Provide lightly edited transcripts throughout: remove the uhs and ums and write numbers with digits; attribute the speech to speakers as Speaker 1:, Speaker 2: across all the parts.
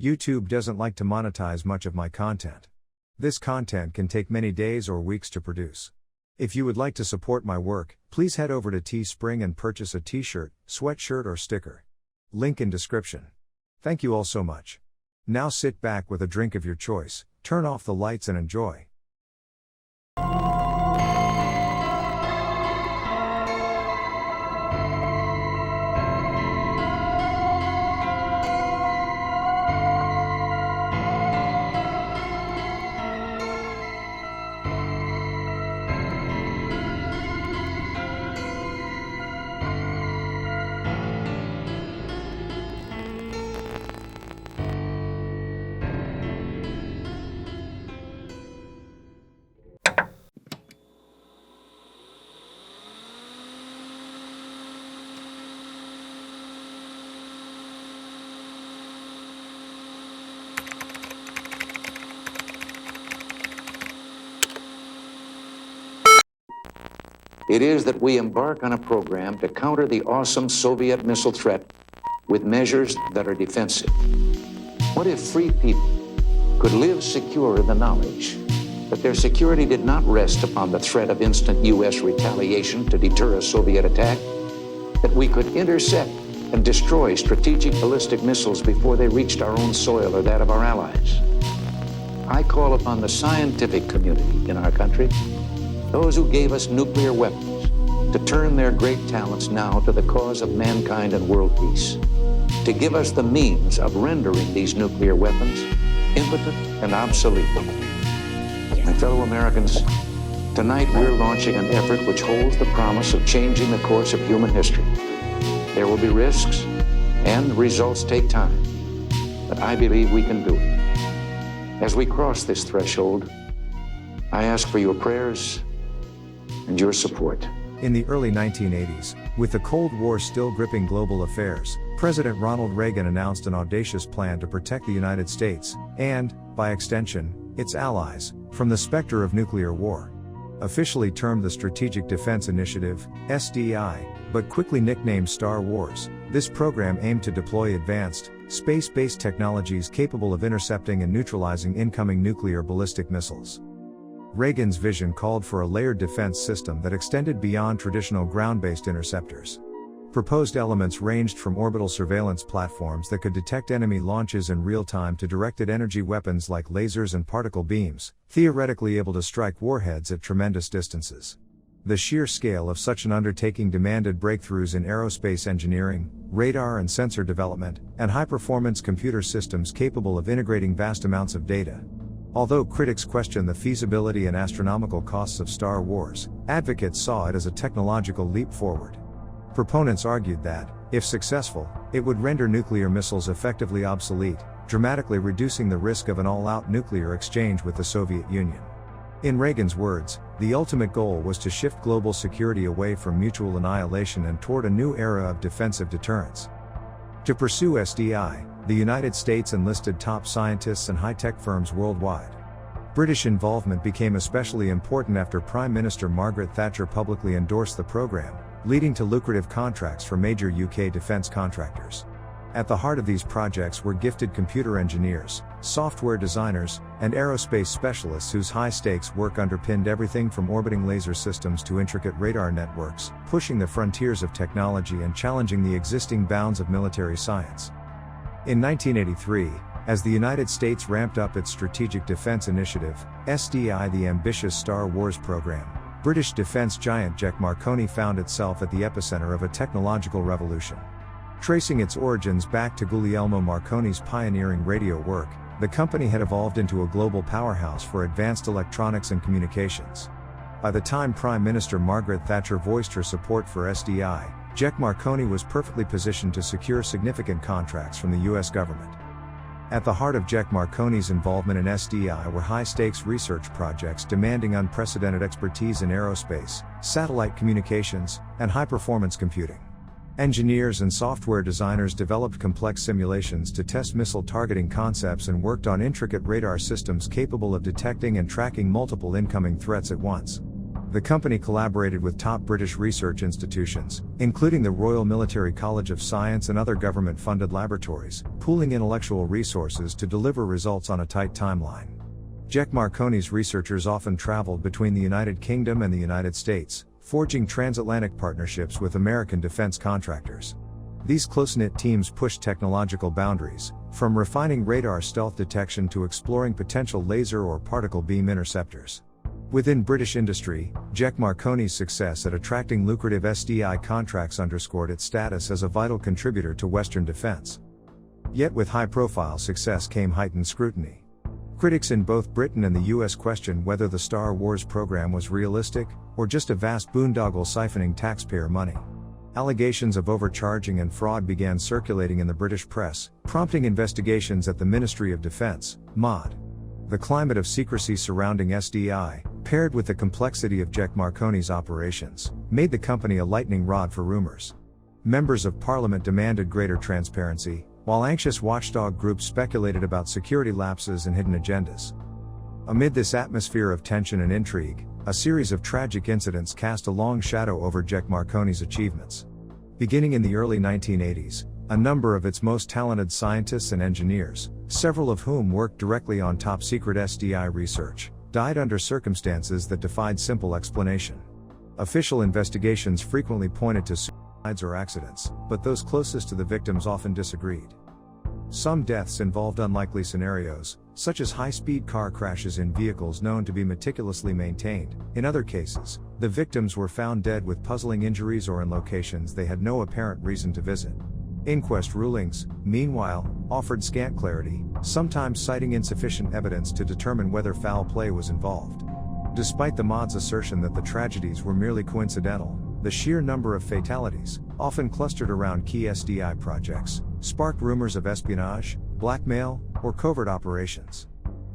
Speaker 1: YouTube doesn't like to monetize much of my content. This content can take many days or weeks to produce. If you would like to support my work, please head over to Teespring and purchase a t-shirt, sweatshirt or sticker. Link in description. Thank you all so much. Now sit back with a drink of your choice, turn off the lights and enjoy.
Speaker 2: It is that we embark on a program to counter the awesome Soviet missile threat with measures that are defensive. What if free people could live secure in the knowledge that their security did not rest upon the threat of instant U.S. retaliation to deter a Soviet attack, that we could intercept and destroy strategic ballistic missiles before they reached our own soil or that of our allies? I call upon the scientific community in our country, those who gave us nuclear weapons, to turn their great talents now to the cause of mankind and world peace, to give us the means of rendering these nuclear weapons impotent and obsolete. My fellow Americans, tonight we're launching an effort which holds the promise of changing the course of human history. There will be risks, and results take time, but I believe we can do it. As we cross this threshold, I ask for your prayers and your support.
Speaker 1: In the early 1980s, with the Cold War still gripping global affairs, President Ronald Reagan announced an audacious plan to protect the United States, and, by extension, its allies, from the specter of nuclear war. Officially termed the Strategic Defense Initiative, SDI, but quickly nicknamed Star Wars, this program aimed to deploy advanced, space-based technologies capable of intercepting and neutralizing incoming nuclear ballistic missiles. Reagan's vision called for a layered defense system that extended beyond traditional ground-based interceptors. Proposed elements ranged from orbital surveillance platforms that could detect enemy launches in real time to directed energy weapons like lasers and particle beams, theoretically able to strike warheads at tremendous distances. The sheer scale of such an undertaking demanded breakthroughs in aerospace engineering, radar and sensor development, and high-performance computer systems capable of integrating vast amounts of data. Although critics question the feasibility and astronomical costs of Star Wars, advocates saw it as a technological leap forward. Proponents argued that, if successful, it would render nuclear missiles effectively obsolete, dramatically reducing the risk of an all-out nuclear exchange with the Soviet Union. In Reagan's words, the ultimate goal was to shift global security away from mutual annihilation and toward a new era of defensive deterrence. To pursue SDI, the United States enlisted top scientists and high-tech firms worldwide. British involvement became especially important after Prime Minister Margaret Thatcher publicly endorsed the program, leading to lucrative contracts for major UK defence contractors. At the heart of these projects were gifted computer engineers, software designers, and aerospace specialists whose high-stakes work underpinned everything from orbiting laser systems to intricate radar networks, pushing the frontiers of technology and challenging the existing bounds of military science. In 1983, as the United States ramped up its Strategic Defense Initiative, SDI, the ambitious Star Wars program, British defense giant Jack Marconi found itself at the epicenter of a technological revolution. Tracing its origins back to Guglielmo Marconi's pioneering radio work, the company had evolved into a global powerhouse for advanced electronics and communications. By the time Prime Minister Margaret Thatcher voiced her support for SDI, Jack Marconi was perfectly positioned to secure significant contracts from the US government. At the heart of Jack Marconi's involvement in SDI were high-stakes research projects demanding unprecedented expertise in aerospace, satellite communications, and high-performance computing. Engineers and software designers developed complex simulations to test missile targeting concepts and worked on intricate radar systems capable of detecting and tracking multiple incoming threats at once. The company collaborated with top British research institutions, including the Royal Military College of Science and other government-funded laboratories, pooling intellectual resources to deliver results on a tight timeline. Jack Marconi's researchers often traveled between the United Kingdom and the United States, forging transatlantic partnerships with American defense contractors. These close-knit teams pushed technological boundaries, from refining radar stealth detection to exploring potential laser or particle beam interceptors. Within British industry, Jack Marconi's success at attracting lucrative SDI contracts underscored its status as a vital contributor to Western defense. Yet with high-profile success came heightened scrutiny. Critics in both Britain and the US questioned whether the Star Wars program was realistic, or just a vast boondoggle siphoning taxpayer money. Allegations of overcharging and fraud began circulating in the British press, prompting investigations at the Ministry of Defence, MOD. The climate of secrecy surrounding SDI, paired with the complexity of Jack Marconi's operations, made the company a lightning rod for rumors. Members of Parliament demanded greater transparency, while anxious watchdog groups speculated about security lapses and hidden agendas. Amid this atmosphere of tension and intrigue, a series of tragic incidents cast a long shadow over Jack Marconi's achievements. Beginning in the early 1980s, a number of its most talented scientists and engineers, several of whom worked directly on top-secret SDI research, died under circumstances that defied simple explanation. Official investigations frequently pointed to suicides or accidents, but those closest to the victims often disagreed. Some deaths involved unlikely scenarios, such as high-speed car crashes in vehicles known to be meticulously maintained. In other cases, the victims were found dead with puzzling injuries or in locations they had no apparent reason to visit. Inquest rulings, meanwhile, offered scant clarity, sometimes citing insufficient evidence to determine whether foul play was involved. Despite the MOD's assertion that the tragedies were merely coincidental, the sheer number of fatalities, often clustered around key SDI projects, sparked rumors of espionage, blackmail, or covert operations.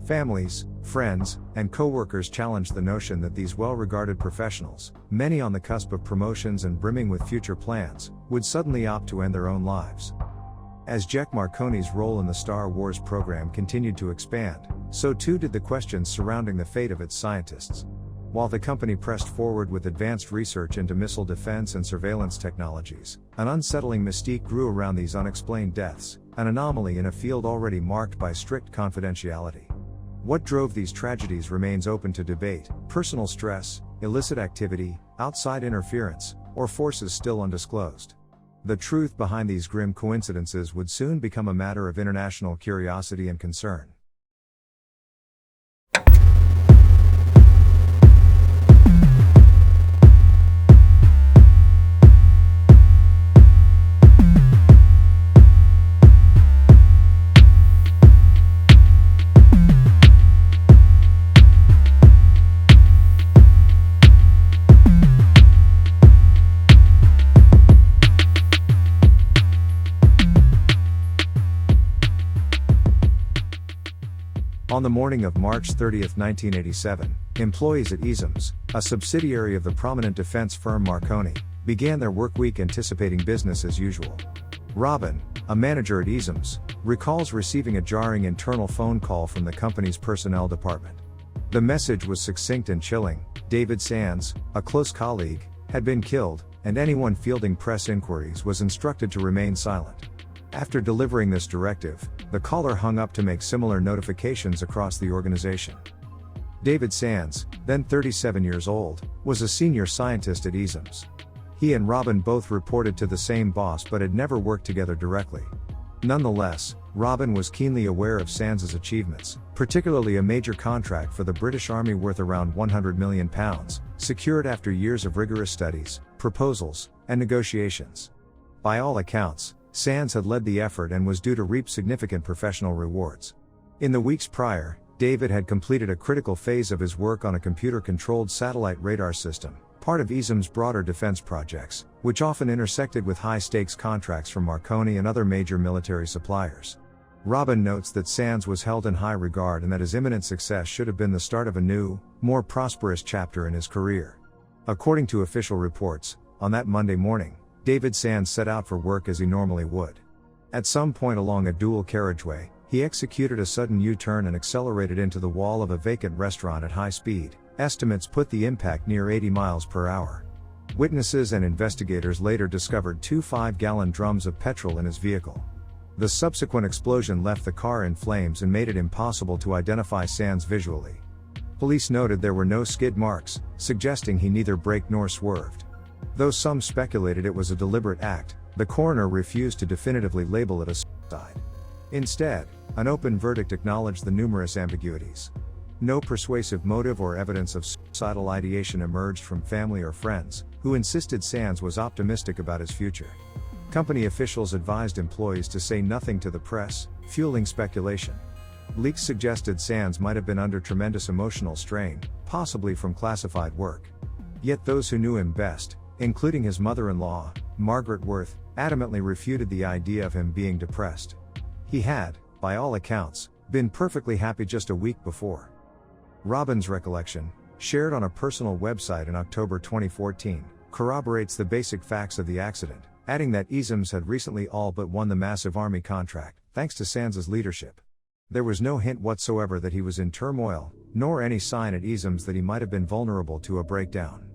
Speaker 1: Families, friends, and co-workers challenged the notion that these well-regarded professionals, many on the cusp of promotions and brimming with future plans, would suddenly opt to end their own lives. As Jack Marconi's role in the Star Wars program continued to expand, so too did the questions surrounding the fate of its scientists. While the company pressed forward with advanced research into missile defense and surveillance technologies, an unsettling mystique grew around these unexplained deaths, an anomaly in a field already marked by strict confidentiality. What drove these tragedies remains open to debate: personal stress, illicit activity, outside interference, or forces still undisclosed. The truth behind these grim coincidences would soon become a matter of international curiosity and concern. On the morning of March 30, 1987, employees at ESAMS, a subsidiary of the prominent defense firm Marconi, began their workweek anticipating business as usual. Robin, a manager at ESAMS, recalls receiving a jarring internal phone call from the company's personnel department. The message was succinct and chilling: David Sands, a close colleague, had been killed, and anyone fielding press inquiries was instructed to remain silent. After delivering this directive, the caller hung up to make similar notifications across the organization. David Sands, then 37 years old, was a senior scientist at ESAMS. He and Robin both reported to the same boss but had never worked together directly. Nonetheless, Robin was keenly aware of Sands' achievements, particularly a major contract for the British Army worth around £100 million, secured after years of rigorous studies, proposals, and negotiations. By all accounts, Sands had led the effort and was due to reap significant professional rewards. In the weeks prior, David had completed a critical phase of his work on a computer-controlled satellite radar system, part of ESAM's broader defense projects, which often intersected with high-stakes contracts from Marconi and other major military suppliers. Robin notes that Sands was held in high regard and that his imminent success should have been the start of a new, more prosperous chapter in his career. According to official reports, on that Monday morning, David Sands set out for work as he normally would. At some point along a dual carriageway, he executed a sudden U-turn and accelerated into the wall of a vacant restaurant at high speed, Estimates put the impact near 80 miles per hour. Witnesses and investigators later discovered 2 5-gallon drums of petrol in his vehicle. The subsequent explosion left the car in flames and made it impossible to identify Sands visually. Police noted there were no skid marks, suggesting he neither braked nor swerved. Though some speculated it was a deliberate act, the coroner refused to definitively label it a suicide. Instead, an open verdict acknowledged the numerous ambiguities. No persuasive motive or evidence of suicidal ideation emerged from family or friends, who insisted Sands was optimistic about his future. Company officials advised employees to say nothing to the press, fueling speculation. Leaks suggested Sands might have been under tremendous emotional strain, possibly from classified work. Yet those who knew him best, including his mother-in-law, Margaret Worth, adamantly refuted the idea of him being depressed. He had, by all accounts, been perfectly happy just a week before. Robin's recollection, shared on a personal website in October 2014, corroborates the basic facts of the accident, adding that Eames had recently all but won the massive army contract, thanks to Sands's leadership. There was no hint whatsoever that he was in turmoil, nor any sign at Eames that he might have been vulnerable to a breakdown.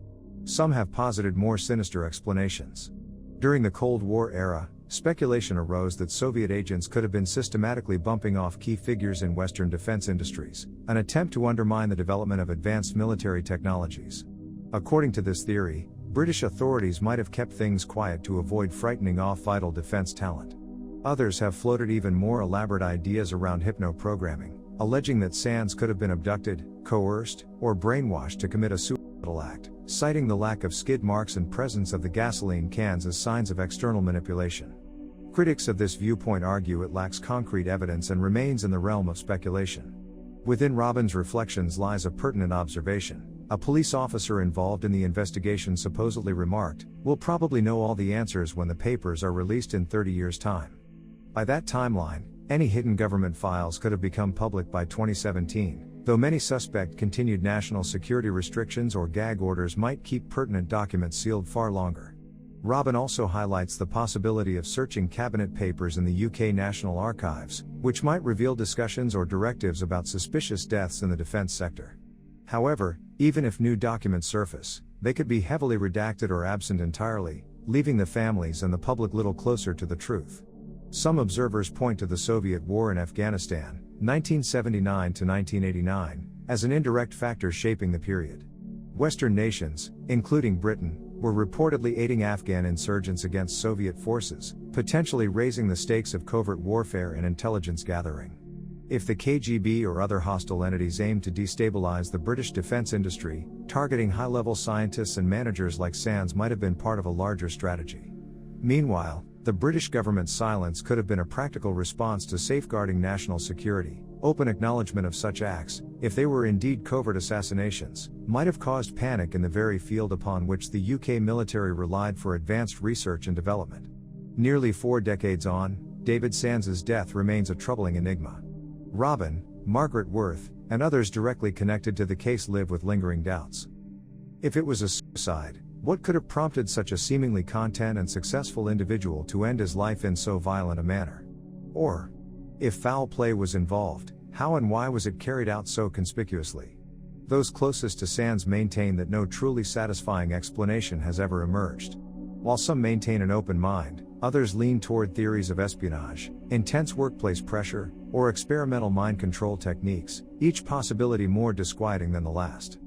Speaker 1: Some have posited more sinister explanations. During the Cold War era, speculation arose that Soviet agents could have been systematically bumping off key figures in Western defense industries, an attempt to undermine the development of advanced military technologies. According to this theory, British authorities might have kept things quiet to avoid frightening off vital defense talent. Others have floated even more elaborate ideas around hypno-programming, alleging that Sands could have been abducted, coerced, or brainwashed to commit a suicidal act, citing the lack of skid marks and presence of the gasoline cans as signs of external manipulation. Critics of this viewpoint argue it lacks concrete evidence and remains in the realm of speculation. Within Robin's reflections lies a pertinent observation. A police officer involved in the investigation supposedly remarked, "We'll probably know all the answers when the papers are released in 30 years' time." By that timeline, any hidden government files could have become public by 2017, though many suspect continued national security restrictions or gag orders might keep pertinent documents sealed far longer. Robin also highlights the possibility of searching cabinet papers in the UK National Archives, which might reveal discussions or directives about suspicious deaths in the defense sector. However, even if new documents surface, they could be heavily redacted or absent entirely, leaving the families and the public little closer to the truth. Some observers point to the Soviet war in Afghanistan, 1979 to 1989, as an indirect factor shaping the period. Western nations, including Britain, were reportedly aiding Afghan insurgents against Soviet forces, potentially raising the stakes of covert warfare and intelligence gathering. If the KGB or other hostile entities aimed to destabilize the British defense industry, targeting high-level scientists and managers like Sands might have been part of a larger strategy. Meanwhile, the British government's silence could have been a practical response to safeguarding national security. Open acknowledgement of such acts, if they were indeed covert assassinations, might have caused panic in the very field upon which the UK military relied for advanced research and development. Nearly 4 decades on, David Sands's death remains a troubling enigma. Robin, Margaret Worth, and others directly connected to the case live with lingering doubts. If it was a suicide, what could have prompted such a seemingly content and successful individual to end his life in so violent a manner? Or, if foul play was involved, how and why was it carried out so conspicuously? Those closest to Sands maintain that no truly satisfying explanation has ever emerged. While some maintain an open mind, others lean toward theories of espionage, intense workplace pressure, or experimental mind control techniques, each possibility more disquieting than the last.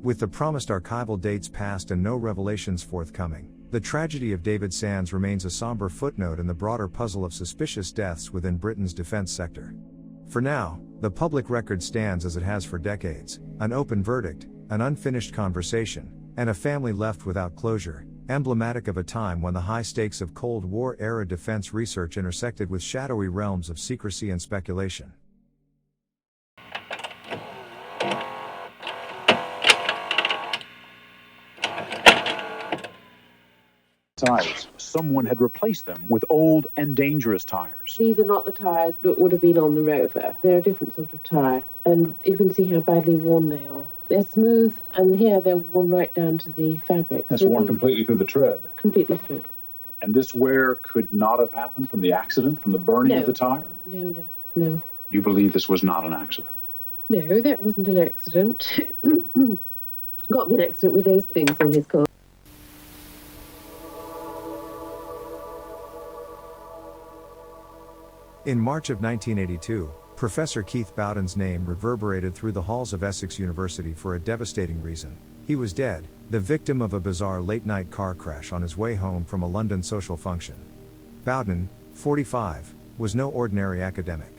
Speaker 1: With the promised archival dates passed and no revelations forthcoming, the tragedy of David Sands remains a somber footnote in the broader puzzle of suspicious deaths within Britain's defense sector. For now, the public record stands as it has for decades: an open verdict, an unfinished conversation, and a family left without closure, emblematic of a time when the high stakes of Cold War-era defense research intersected with shadowy realms of secrecy and speculation.
Speaker 3: Tires. Someone had replaced them with old and dangerous tires.
Speaker 4: These are not the tires that would have been on the Rover. They're a different sort of tire, and you can see how badly worn they are. They're smooth, and here they're worn right down to the fabric.
Speaker 3: That's worn completely through the tread.
Speaker 4: Completely through.
Speaker 3: And this wear could not have happened from the accident, from the burning of the tire?
Speaker 4: No.
Speaker 3: You believe this was not an accident?
Speaker 4: No, that wasn't an accident. Got me an accident with those things on his car.
Speaker 1: In March of 1982, Professor Keith Bowden's name reverberated through the halls of Essex University for a devastating reason. He was dead, the victim of a bizarre late-night car crash on his way home from a London social function. Bowden, 45, was no ordinary academic.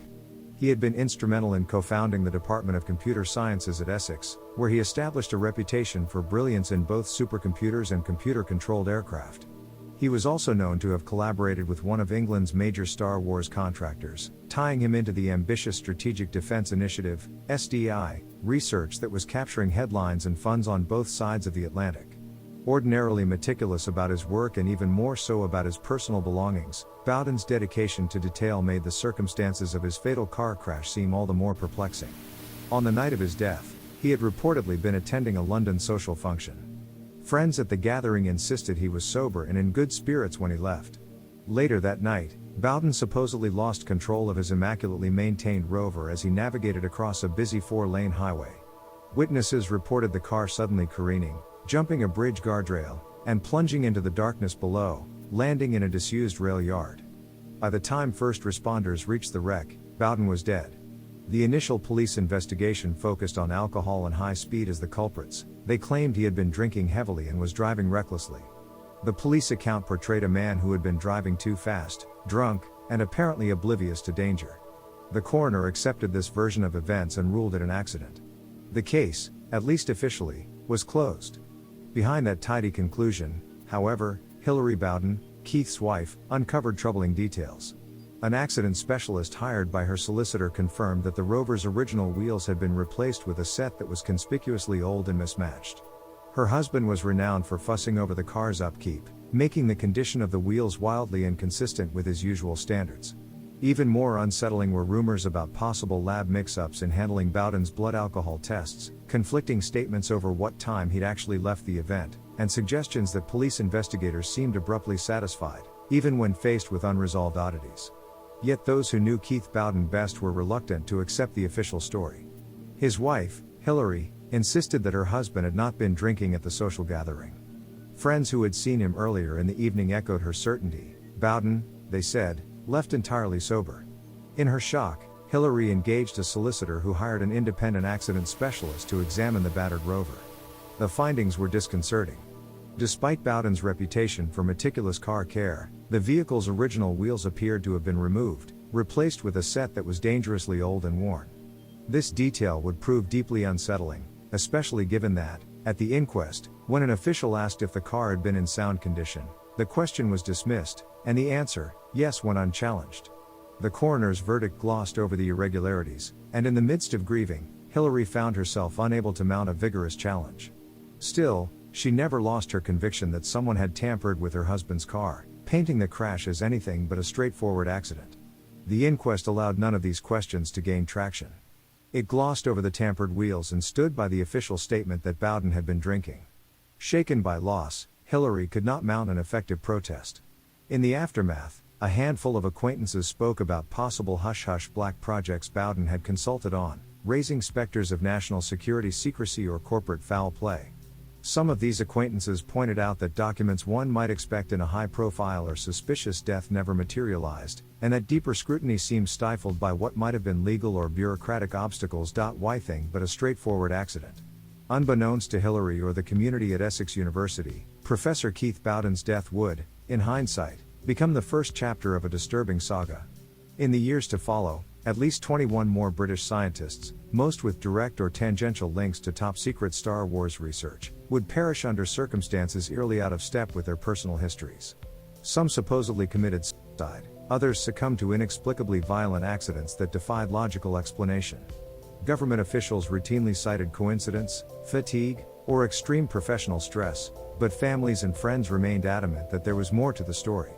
Speaker 1: He had been instrumental in co-founding the Department of Computer Sciences at Essex, where he established a reputation for brilliance in both supercomputers and computer-controlled aircraft. He was also known to have collaborated with one of England's major Star Wars contractors, tying him into the ambitious Strategic Defence Initiative, SDI, research that was capturing headlines and funds on both sides of the Atlantic. Ordinarily meticulous about his work and even more so about his personal belongings, Bowden's dedication to detail made the circumstances of his fatal car crash seem all the more perplexing. On the night of his death, he had reportedly been attending a London social function. Friends at the gathering insisted he was sober and in good spirits when he left. Later that night, Bowden supposedly lost control of his immaculately maintained Rover as he navigated across a busy 4-lane highway. Witnesses reported the car suddenly careening, jumping a bridge guardrail, and plunging into the darkness below, landing in a disused rail yard. By the time first responders reached the wreck, Bowden was dead. The initial police investigation focused on alcohol and high speed as the culprits. They claimed he had been drinking heavily and was driving recklessly. The police account portrayed a man who had been driving too fast, drunk, and apparently oblivious to danger. The coroner accepted this version of events and ruled it an accident. The case, at least officially, was closed. Behind that tidy conclusion, however, Hilary Bowden, Keith's wife, uncovered troubling details. An accident specialist hired by her solicitor confirmed that the Rover's original wheels had been replaced with a set that was conspicuously old and mismatched. Her husband was renowned for fussing over the car's upkeep, making the condition of the wheels wildly inconsistent with his usual standards. Even more unsettling were rumors about possible lab mix-ups in handling Bowden's blood alcohol tests, conflicting statements over what time he'd actually left the event, and suggestions that police investigators seemed abruptly satisfied, even when faced with unresolved oddities. Yet those who knew Keith Bowden best were reluctant to accept the official story. His wife, Hilary, insisted that her husband had not been drinking at the social gathering. Friends who had seen him earlier in the evening echoed her certainty. Bowden, they said, left entirely sober. In her shock, Hilary engaged a solicitor who hired an independent accident specialist to examine the battered Rover. The findings were disconcerting. Despite Bowden's reputation for meticulous car care, the vehicle's original wheels appeared to have been removed, replaced with a set that was dangerously old and worn. This detail would prove deeply unsettling, especially given that, at the inquest, when an official asked if the car had been in sound condition, the question was dismissed, and the answer, yes, went unchallenged. The coroner's verdict glossed over the irregularities, and in the midst of grieving, Hilary found herself unable to mount a vigorous challenge. Still, she never lost her conviction that someone had tampered with her husband's car, painting the crash as anything but a straightforward accident. The inquest allowed none of these questions to gain traction. It glossed over the tampered wheels and stood by the official statement that Bowden had been drinking. Shaken by loss, Hilary could not mount an effective protest. In the aftermath, a handful of acquaintances spoke about possible hush-hush black projects Bowden had consulted on, raising specters of national security secrecy or corporate foul play. Some of these acquaintances pointed out that documents one might expect in a high-profile or suspicious death never materialized, and that deeper scrutiny seemed stifled by what might have been legal or bureaucratic obstacles. Why thing but a straightforward accident? Unbeknownst to Hilary or the community at Essex University, Professor Keith Bowden's death would, in hindsight, become the first chapter of a disturbing saga. In the years to follow, at least 21 more British scientists, most with direct or tangential links to top-secret Star Wars research, would perish under circumstances eerily out of step with their personal histories. Some supposedly committed suicide, others succumbed to inexplicably violent accidents that defied logical explanation. Government officials routinely cited coincidence, fatigue, or extreme professional stress, but families and friends remained adamant that there was more to the story.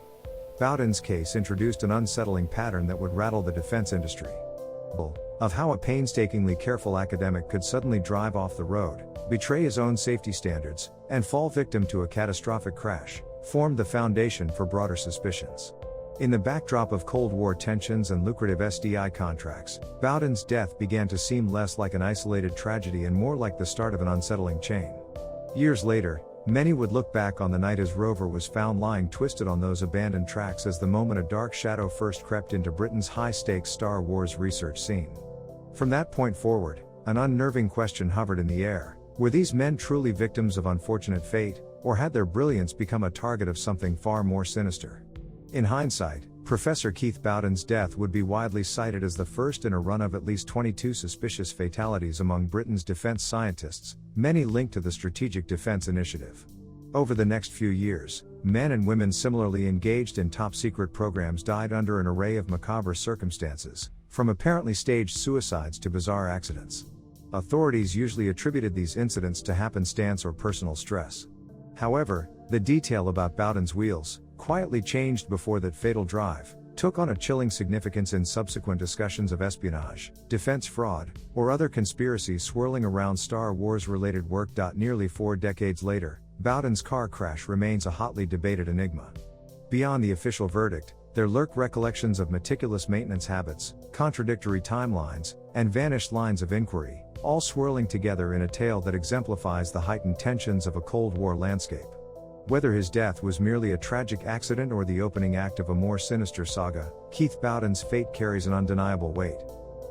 Speaker 1: Bowden's case introduced an unsettling pattern that would rattle the defense industry. Of how a painstakingly careful academic could suddenly drive off the road, betray his own safety standards, and fall victim to a catastrophic crash, formed the foundation for broader suspicions. In the backdrop of Cold War tensions and lucrative SDI contracts, Bowden's death began to seem less like an isolated tragedy and more like the start of an unsettling chain. Years later, many would look back on the night his rover was found lying twisted on those abandoned tracks as the moment a dark shadow first crept into Britain's high-stakes Star Wars research scene. From that point forward, an unnerving question hovered in the air. Were these men truly victims of unfortunate fate, or had their brilliance become a target of something far more sinister? In hindsight, Professor Keith Bowden's death would be widely cited as the first in a run of at least 22 suspicious fatalities among Britain's defense scientists, many linked to the Strategic Defense Initiative. Over the next few years, men and women similarly engaged in top-secret programs died under an array of macabre circumstances, from apparently staged suicides to bizarre accidents. Authorities usually attributed these incidents to happenstance or personal stress. However, the detail about Bowden's wheels, quietly changed before that fatal drive, took on a chilling significance in subsequent discussions of espionage, defense fraud, or other conspiracies swirling around Star Wars-related work. Nearly 4 decades later, Bowden's car crash remains a hotly debated enigma. Beyond the official verdict, there lurk recollections of meticulous maintenance habits, contradictory timelines, and vanished lines of inquiry, all swirling together in a tale that exemplifies the heightened tensions of a Cold War landscape. Whether his death was merely a tragic accident or the opening act of a more sinister saga, Keith Bowden's fate carries an undeniable weight.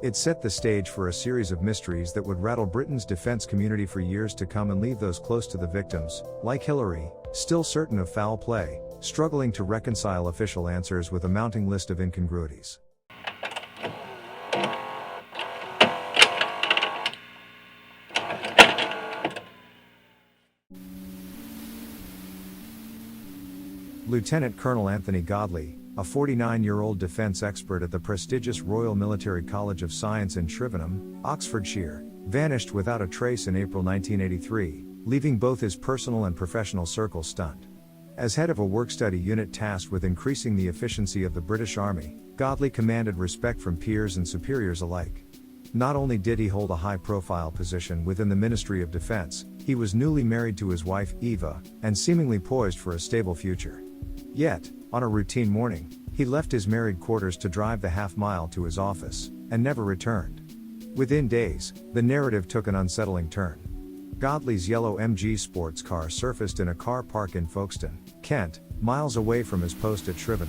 Speaker 1: It set the stage for a series of mysteries that would rattle Britain's defense community for years to come and leave those close to the victims, like Hillary, still certain of foul play, struggling to reconcile official answers with a mounting list of incongruities. Lieutenant Colonel Anthony Godley, a 49-year-old defense expert at the prestigious Royal Military College of Science in Shrivenham, Oxfordshire, vanished without a trace in April 1983, leaving both his personal and professional circles stunned. As head of a work-study unit tasked with increasing the efficiency of the British Army, Godley commanded respect from peers and superiors alike. Not only did he hold a high-profile position within the Ministry of Defense, he was newly married to his wife, Eva, and seemingly poised for a stable future. Yet, on a routine morning, he left his married quarters to drive the half-mile to his office, and never returned. Within days, the narrative took an unsettling turn. Godley's yellow MG sports car surfaced in a car park in Folkestone, Kent, miles away from his post at Shrivenham.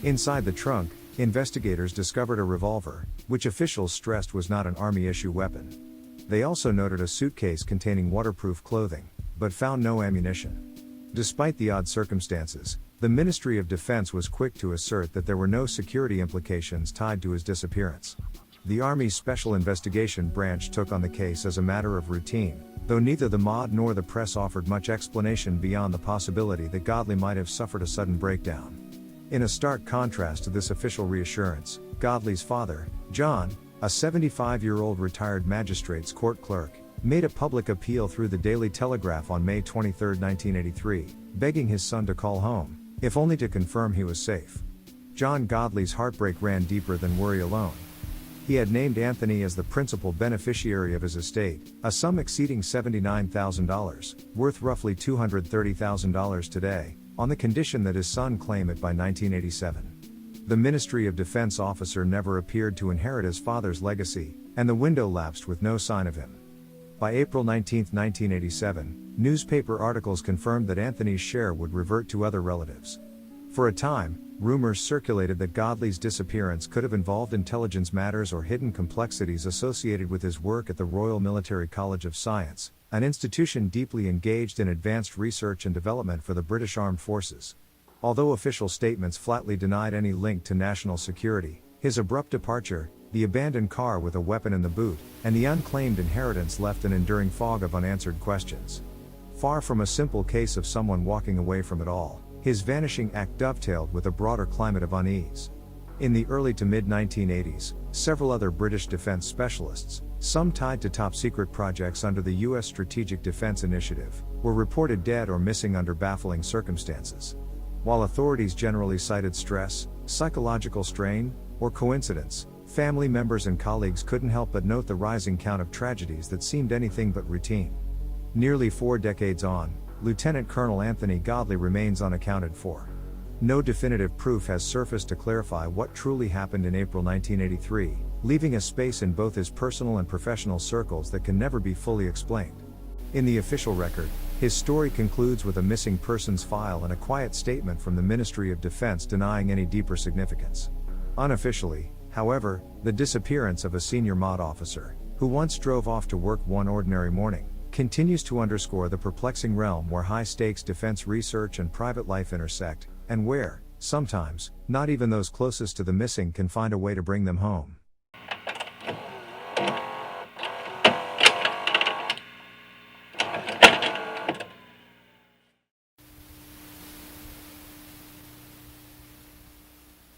Speaker 1: Inside the trunk, investigators discovered a revolver, which officials stressed was not an Army-issue weapon. They also noted a suitcase containing waterproof clothing, but found no ammunition. Despite the odd circumstances, the Ministry of Defense was quick to assert that there were no security implications tied to his disappearance. The Army's Special Investigation Branch took on the case as a matter of routine, though neither the MOD nor the press offered much explanation beyond the possibility that Godley might have suffered a sudden breakdown. In a stark contrast to this official reassurance, Godley's father, John, a 75-year-old retired magistrate's court clerk, made a public appeal through the Daily Telegraph on May 23, 1983, begging his son to call home, if only to confirm he was safe. John Godley's heartbreak ran deeper than worry alone. He had named Anthony as the principal beneficiary of his estate, a sum exceeding $79,000, worth roughly $230,000 today, on the condition that his son claim it by 1987. The Ministry of Defense officer never appeared to inherit his father's legacy, and the window lapsed with no sign of him. By April 19, 1987, newspaper articles confirmed that Anthony's share would revert to other relatives. For a time, rumors circulated that Godley's disappearance could have involved intelligence matters or hidden complexities associated with his work at the Royal Military College of Science, an institution deeply engaged in advanced research and development for the British Armed Forces. Although official statements flatly denied any link to national security, his abrupt departure, the abandoned car with a weapon in the boot, and the unclaimed inheritance left an enduring fog of unanswered questions. Far from a simple case of someone walking away from it all, his vanishing act dovetailed with a broader climate of unease. In the early to mid-1980s, several other British defense specialists, some tied to top-secret projects under the U.S. Strategic Defense Initiative, were reported dead or missing under baffling circumstances. While authorities generally cited stress, psychological strain, or coincidence, family members and colleagues couldn't help but note the rising count of tragedies that seemed anything but routine. Nearly 4 decades on, Lieutenant Colonel Anthony Godley remains unaccounted for. No definitive proof has surfaced to clarify what truly happened in April 1983, leaving a space in both his personal and professional circles that can never be fully explained. In the official record, His story concludes with a missing persons file and a quiet statement from the Ministry of Defense denying any deeper significance. Unofficially, however, the disappearance of a senior mod officer, who once drove off to work one ordinary morning, continues to underscore the perplexing realm where high-stakes defense research and private life intersect, and where, sometimes, not even those closest to the missing can find a way to bring them home.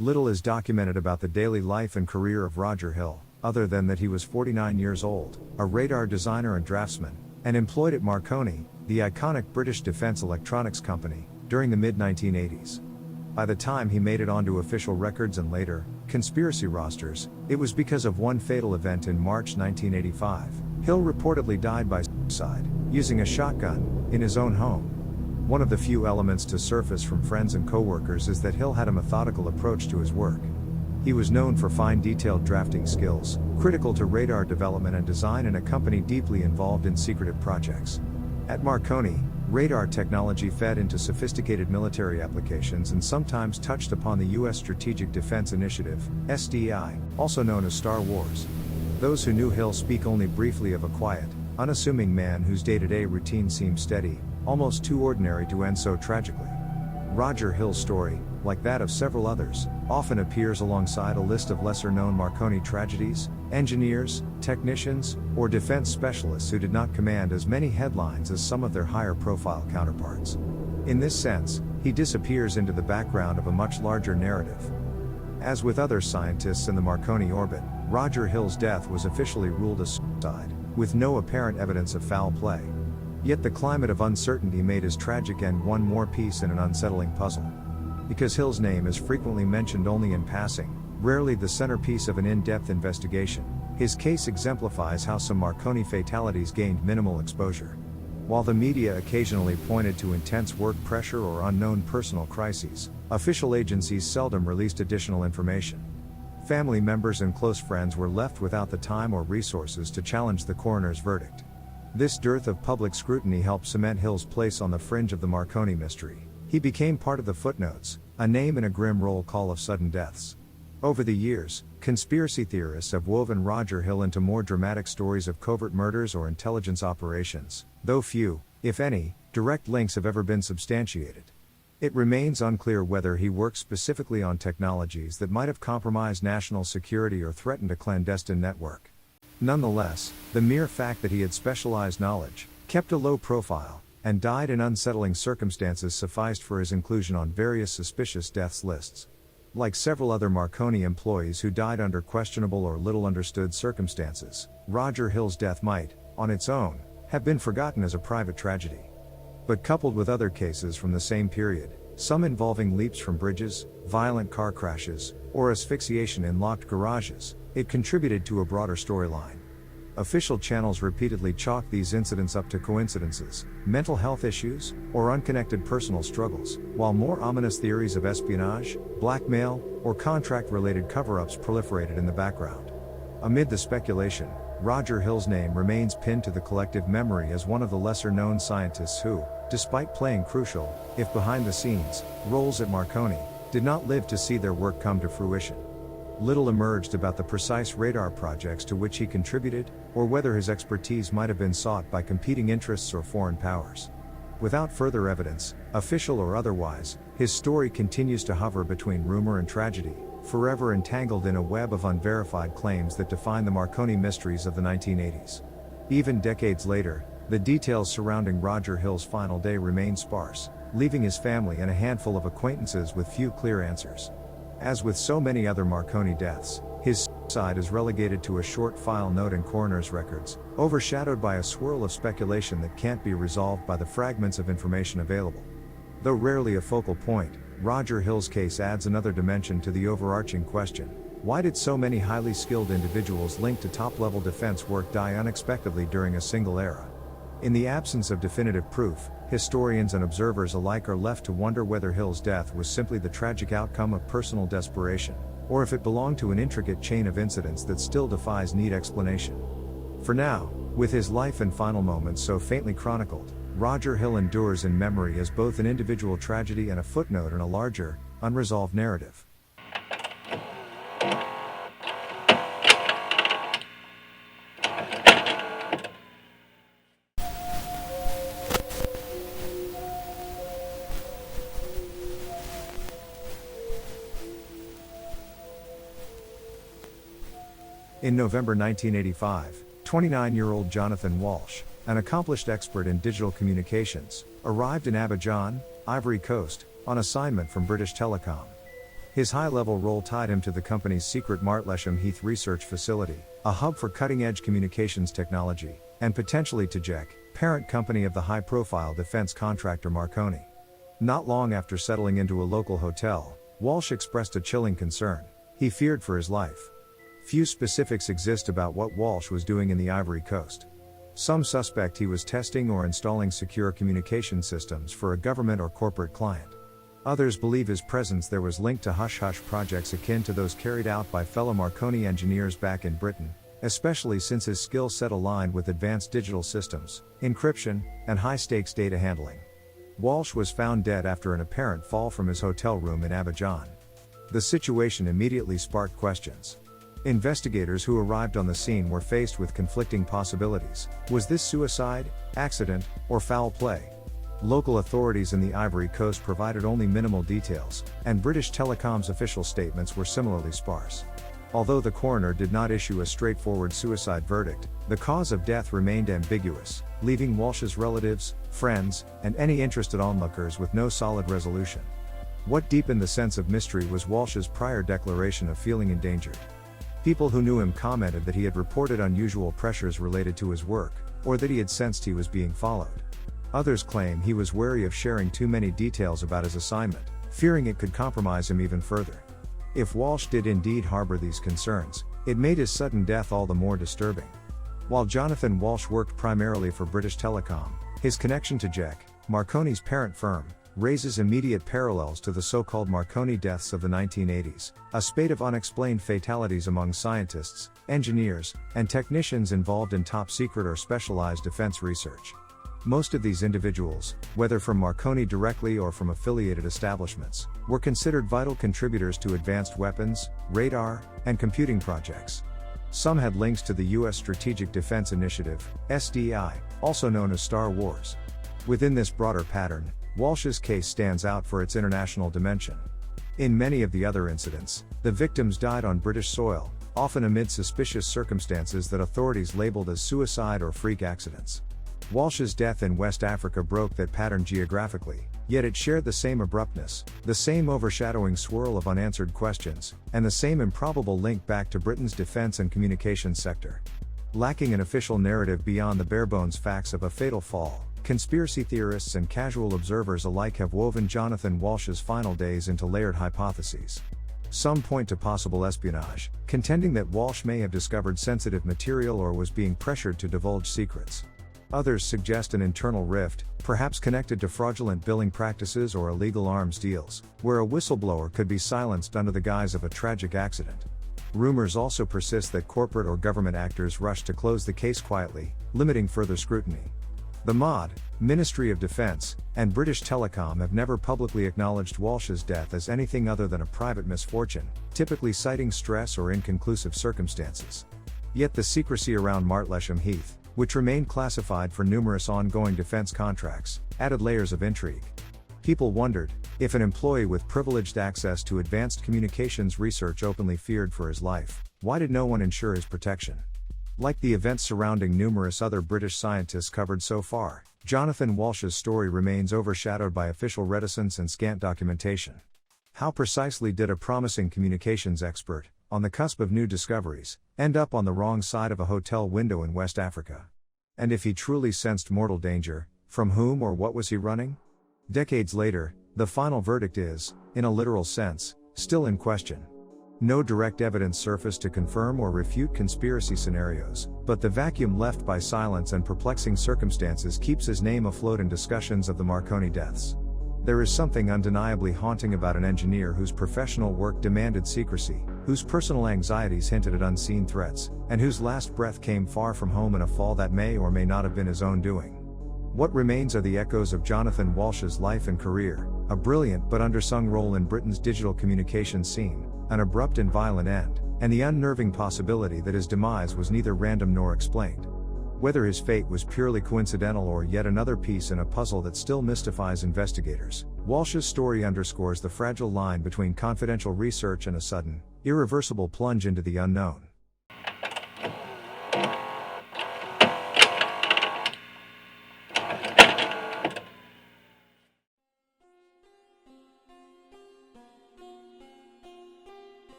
Speaker 1: Little is documented about the daily life and career of Rodger Hill, other than that he was 49 years old, a radar designer and draftsman, and employed at Marconi, the iconic British defense electronics company, during the mid-1980s. By the time he made it onto official records and later, conspiracy rosters, it was because of one fatal event in March 1985. Hill reportedly died by suicide, using a shotgun, in his own home. One of the few elements to surface from friends and co-workers is that Hill had a methodical approach to his work. He was known for fine detailed drafting skills, critical to radar development and design in a company deeply involved in secretive projects. At Marconi, radar technology fed into sophisticated military applications and sometimes touched upon the U.S. Strategic Defense Initiative, SDI, also known as Star Wars. Those who knew Hill speak only briefly of a quiet, unassuming man whose day-to-day routine seemed steady, almost too ordinary to end so tragically. Rodger Hill's story, like that of several others, often appears alongside a list of lesser-known Marconi tragedies, engineers, technicians, or defense specialists who did not command as many headlines as some of their higher-profile counterparts. In this sense, he disappears into the background of a much larger narrative. As with other scientists in the Marconi orbit, Rodger Hill's death was officially ruled a suicide, with no apparent evidence of foul play. Yet the climate of uncertainty made his tragic end one more piece in an unsettling puzzle. Because Hill's name is frequently mentioned only in passing, rarely the centerpiece of an in-depth investigation, his case exemplifies how some Marconi fatalities gained minimal exposure. While the media occasionally pointed to intense work pressure or unknown personal crises, official agencies seldom released additional information. Family members and close friends were left without the time or resources to challenge the coroner's verdict. This dearth of public scrutiny helped cement Hill's place on the fringe of the Marconi mystery. He became part of the footnotes, a name in a grim roll call of sudden deaths. Over the years, conspiracy theorists have woven Rodger Hill into more dramatic stories of covert murders or intelligence operations, though few, if any, direct links have ever been substantiated. It remains unclear whether he worked specifically on technologies that might have compromised national security or threatened a clandestine network. Nonetheless, the mere fact that he had specialized knowledge, kept a low profile, and died in unsettling circumstances sufficed for his inclusion on various suspicious deaths lists. Like several other Marconi employees who died under questionable or little understood circumstances, Rodger Hill's death might, on its own, have been forgotten as a private tragedy. But coupled with other cases from the same period, some involving leaps from bridges, violent car crashes, or asphyxiation in locked garages, it contributed to a broader storyline. Official channels repeatedly chalked these incidents up to coincidences, mental health issues, or unconnected personal struggles, while more ominous theories of espionage, blackmail, or contract-related cover-ups proliferated in the background. Amid the speculation, Rodger Hill's name remains pinned to the collective memory as one of the lesser-known scientists who, despite playing crucial, if behind the scenes, roles at Marconi, did not live to see their work come to fruition. Little emerged about the precise radar projects to which he contributed, or whether his expertise might have been sought by competing interests or foreign powers. Without further evidence, official or otherwise, his story continues to hover between rumor and tragedy, forever entangled in a web of unverified claims that define the Marconi mysteries of the 1980s. Even decades later, the details surrounding Rodger Hill's final day remain sparse, leaving his family and a handful of acquaintances with few clear answers. As with so many other Marconi deaths, his suicide is relegated to a short file note in coroner's records, overshadowed by a swirl of speculation that can't be resolved by the fragments of information available. Though rarely a focal point, Rodger Hill's case adds another dimension to the overarching question: why did so many highly skilled individuals linked to top-level defense work die unexpectedly during a single era? In the absence of definitive proof, historians and observers alike are left to wonder whether Hill's death was simply the tragic outcome of personal desperation, or if it belonged to an intricate chain of incidents that still defies neat explanation. For now, with his life and final moments so faintly chronicled, Rodger Hill endures in memory as both an individual tragedy and a footnote in a larger, unresolved narrative. In November 1985, 29-year-old Johnathan Walsh, an accomplished expert in digital communications, arrived in Abidjan, Ivory Coast, on assignment from British Telecom. His high-level role tied him to the company's secret Lt research facility, a hub for cutting-edge communications technology, and potentially to JEC, parent company of the high-profile defense contractor Marconi. Not long after settling into a local hotel, Walsh expressed a chilling concern. He feared for his life. Few specifics exist about what Walsh was doing in the Ivory Coast. Some suspect he was testing or installing secure communication systems for a government or corporate client. Others believe his presence there was linked to hush-hush projects akin to those carried out by fellow Marconi engineers back in Britain, especially since his skill set aligned with advanced digital systems, encryption, and high-stakes data handling. Walsh was found dead after an apparent fall from his hotel room in Abidjan. The situation immediately sparked questions. Investigators who arrived on the scene were faced with conflicting possibilities. Was this suicide, accident, or foul play? Local authorities in the Ivory Coast provided only minimal details, and British Telecom's official statements were similarly sparse. Although the coroner did not issue a straightforward suicide verdict, the cause of death remained ambiguous, leaving Walsh's relatives, friends, and any interested onlookers with no solid resolution. What deepened the sense of mystery was Walsh's prior declaration of feeling endangered. People who knew him commented that he had reported unusual pressures related to his work, or that he had sensed he was being followed. Others claim he was wary of sharing too many details about his assignment, fearing it could compromise him even further. If Walsh did indeed harbor these concerns, it made his sudden death all the more disturbing. While Johnathan Walsh worked primarily for British Telecom, his connection to JEC, Marconi's parent firm, raises immediate parallels to the so-called Marconi deaths of the 1980s, a spate of unexplained fatalities among scientists, engineers, and technicians involved in top-secret or specialized defense research. Most of these individuals, whether from Marconi directly or from affiliated establishments, were considered vital contributors to advanced weapons, radar, and computing projects. Some had links to the U.S. Strategic Defense Initiative, SDI, also known as Star Wars. Within this broader pattern, Walsh's case stands out for its international dimension. In many of the other incidents, the victims died on British soil, often amid suspicious circumstances that authorities labeled as suicide or freak accidents. Walsh's death in West Africa broke that pattern geographically, yet it shared the same abruptness, the same overshadowing swirl of unanswered questions, and the same improbable link back to Britain's defense and communications sector. Lacking an official narrative beyond the bare-bones facts of a fatal fall, conspiracy theorists and casual observers alike have woven Johnathan Walsh's final days into layered hypotheses. Some point to possible espionage, contending that Walsh may have discovered sensitive material or was being pressured to divulge secrets. Others suggest an internal rift, perhaps connected to fraudulent billing practices or illegal arms deals, where a whistleblower could be silenced under the guise of a tragic accident. Rumors also persist that corporate or government actors rushed to close the case quietly, limiting further scrutiny. The MOD, Ministry of Defense, and British Telecom have never publicly acknowledged Walsh's death as anything other than a private misfortune, typically citing stress or inconclusive circumstances. Yet the secrecy around Lt, which remained classified for numerous ongoing defense contracts, added layers of intrigue. People wondered, if an employee with privileged access to advanced communications research openly feared for his life, why did no one ensure his protection? Like the events surrounding numerous other British scientists covered so far, Johnathan Walsh's story remains overshadowed by official reticence and scant documentation. How precisely did a promising communications expert, on the cusp of new discoveries, end up on the wrong side of a hotel window in West Africa? And if he truly sensed mortal danger, from whom or what was he running? Decades later, the final verdict is, in a literal sense, still in question. No direct evidence surfaced to confirm or refute conspiracy scenarios, but the vacuum left by silence and perplexing circumstances keeps his name afloat in discussions of the Marconi deaths. There is something undeniably haunting about an engineer whose professional work demanded secrecy, whose personal anxieties hinted at unseen threats, and whose last breath came far from home in a fall that may or may not have been his own doing. What remains are the echoes of Johnathan Walsh's life and career, a brilliant but undersung role in Britain's digital communications scene, an abrupt and violent end, and the unnerving possibility that his demise was neither random nor explained. Whether his fate was purely coincidental or yet another piece in a puzzle that still mystifies investigators, Walsh's story underscores the fragile line between confidential research and a sudden, irreversible plunge into the unknown.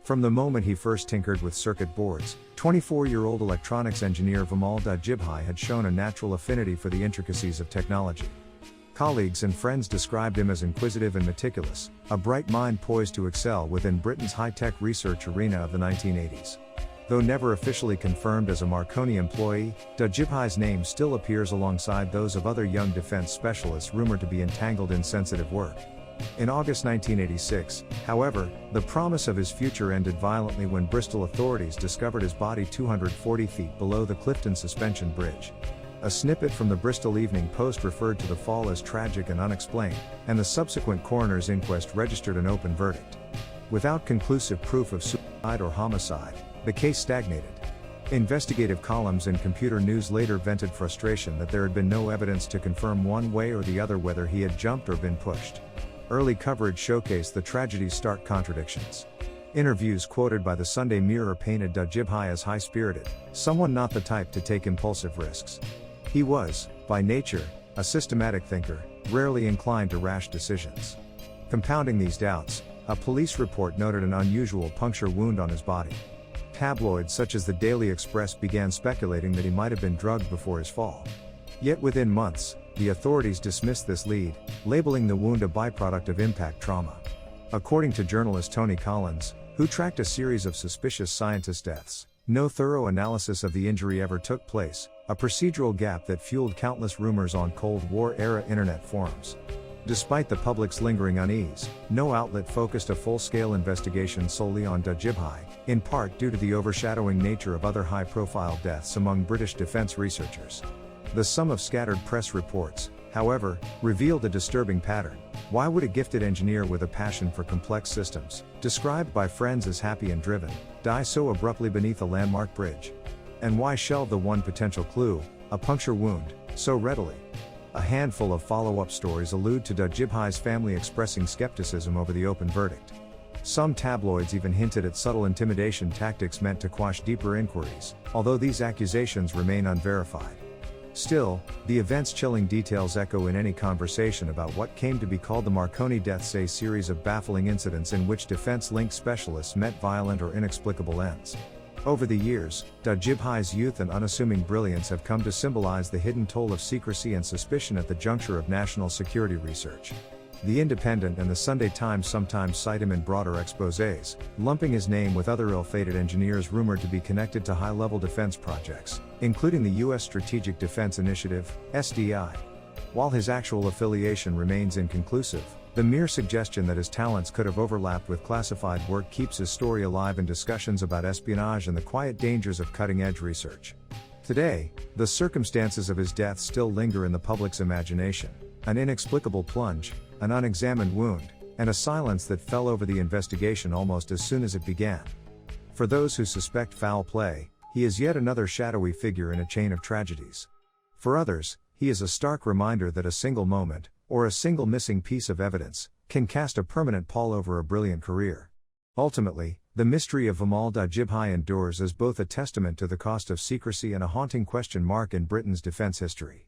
Speaker 1: From the moment he first tinkered with circuit boards, 24-year-old electronics engineer Lt had shown a natural affinity for the intricacies of technology. Colleagues and friends described him as inquisitive and meticulous, a bright mind poised to excel within Britain's high-tech research arena of the 1980s. Though never officially confirmed as a Marconi employee, Lt name still appears alongside those of other young defense specialists rumored to be entangled in sensitive work. In August 1986, however, the promise of his future ended violently when Bristol authorities discovered his body 240 feet below the Clifton suspension bridge. A snippet from the Bristol Evening Post referred to the fall as tragic and unexplained, and the subsequent coroner's inquest registered an open verdict. Without conclusive proof of suicide or homicide, the case stagnated. Investigative columns in Computer News later vented frustration that there had been no evidence to confirm one way or the other whether he had jumped or been pushed. Early coverage showcased the tragedy's stark contradictions. Interviews quoted by the Sunday Mirror painted Lt as high-spirited, someone not the type to take impulsive risks. He was, by nature, a systematic thinker, rarely inclined to rash decisions. Compounding these doubts, a police report noted an unusual puncture wound on his body. Tabloids such as the Daily Express began speculating that he might have been drugged before his fall. Yet within months, the authorities dismissed this lead, labeling the wound a byproduct of impact trauma. According to journalist Tony Collins, who tracked a series of suspicious scientist deaths, no thorough analysis of the injury ever took place, a procedural gap that fueled countless rumors on Cold War-era internet forums. Despite the public's lingering unease, no outlet focused a full-scale investigation solely on Lt, in part due to the overshadowing nature of other high-profile deaths among British defence researchers. The sum of scattered press reports, however, revealed a disturbing pattern. Why would a gifted engineer with a passion for complex systems, described by friends as happy and driven, die so abruptly beneath a landmark bridge? And why shelve the one potential clue, a puncture wound, so readily? A handful of follow-up stories allude to Lt family expressing skepticism over the open verdict. Some tabloids even hinted at subtle intimidation tactics meant to quash deeper inquiries, although these accusations remain unverified. Still, the event's chilling details echo in any conversation about what came to be called the Marconi deaths, a series of baffling incidents in which defense-linked specialists met violent or inexplicable ends. Over the years, Lt youth and unassuming brilliance have come to symbolize the hidden toll of secrecy and suspicion at the juncture of national security research. The Independent and the Sunday Times sometimes cite him in broader exposés, lumping his name with other ill-fated engineers rumored to be connected to high-level defense projects, including the U.S. Strategic Defense Initiative, SDI. While his actual affiliation remains inconclusive, the mere suggestion that his talents could have overlapped with classified work keeps his story alive in discussions about espionage and the quiet dangers of cutting-edge research. Today, the circumstances of his death still linger in the public's imagination: an inexplicable plunge, an unexamined wound, and a silence that fell over the investigation almost as soon as it began. For those who suspect foul play, he is yet another shadowy figure in a chain of tragedies. For others, he is a stark reminder that a single moment, or a single missing piece of evidence, can cast a permanent pall over a brilliant career. Ultimately, the mystery of Lt endures as both a testament to the cost of secrecy and a haunting question mark in Britain's defense history.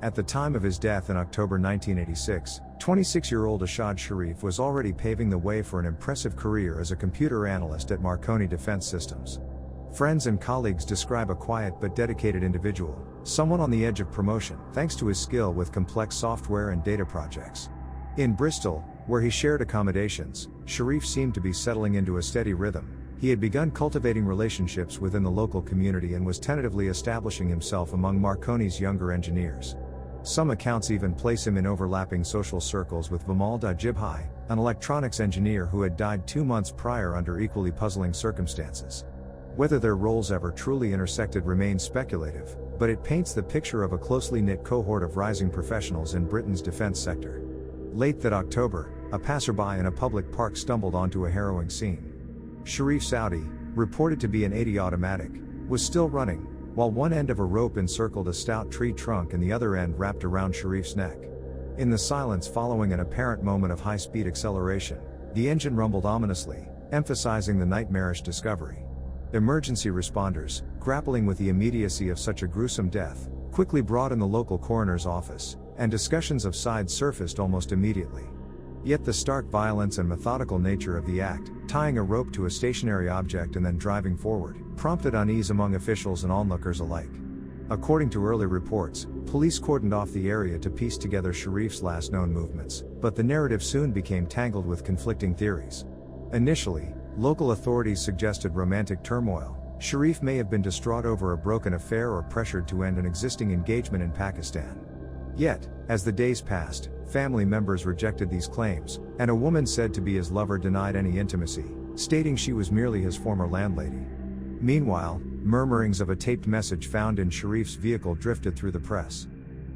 Speaker 1: At the time of his death in October 1986, 26-year-old Ashad Sharif was already paving the way for an impressive career as a computer analyst at Marconi Defense Systems. Friends and colleagues describe a quiet but dedicated individual, someone on the edge of promotion, thanks to his skill with complex software and data projects. In Bristol, where he shared accommodations, Sharif seemed to be settling into a steady rhythm, He had begun cultivating relationships within the local community and was tentatively establishing himself among Marconi's younger engineers. Some accounts even place him in overlapping social circles with Vimal Dajibhai, an electronics engineer who had died 2 months prior under equally puzzling circumstances. Whether their roles ever truly intersected remains speculative, but it paints the picture of a closely knit cohort of rising professionals in Britain's defense sector. Late that October, a passerby in a public park stumbled onto a harrowing scene. Sharif's Audi, reported to be an 80 automatic, was still running, while one end of a rope encircled a stout tree trunk and the other end wrapped around Sharif's neck. In the silence following an apparent moment of high-speed acceleration, the engine rumbled ominously, emphasizing the nightmarish discovery. Emergency responders, grappling with the immediacy of such a gruesome death, quickly brought in the local coroner's office, and discussions of sides surfaced almost immediately. Yet the stark violence and methodical nature of the act, tying a rope to a stationary object and then driving forward, prompted unease among officials and onlookers alike. According to early reports, police cordoned off the area to piece together Sharif's last known movements, but the narrative soon became tangled with conflicting theories. Initially, local authorities suggested romantic turmoil. Sharif may have been distraught over a broken affair or pressured to end an existing engagement in Pakistan. Yet, as the days passed, family members rejected these claims, and a woman said to be his lover denied any intimacy, stating she was merely his former landlady. Meanwhile, murmurings of a taped message found in Sharif's vehicle drifted through the press.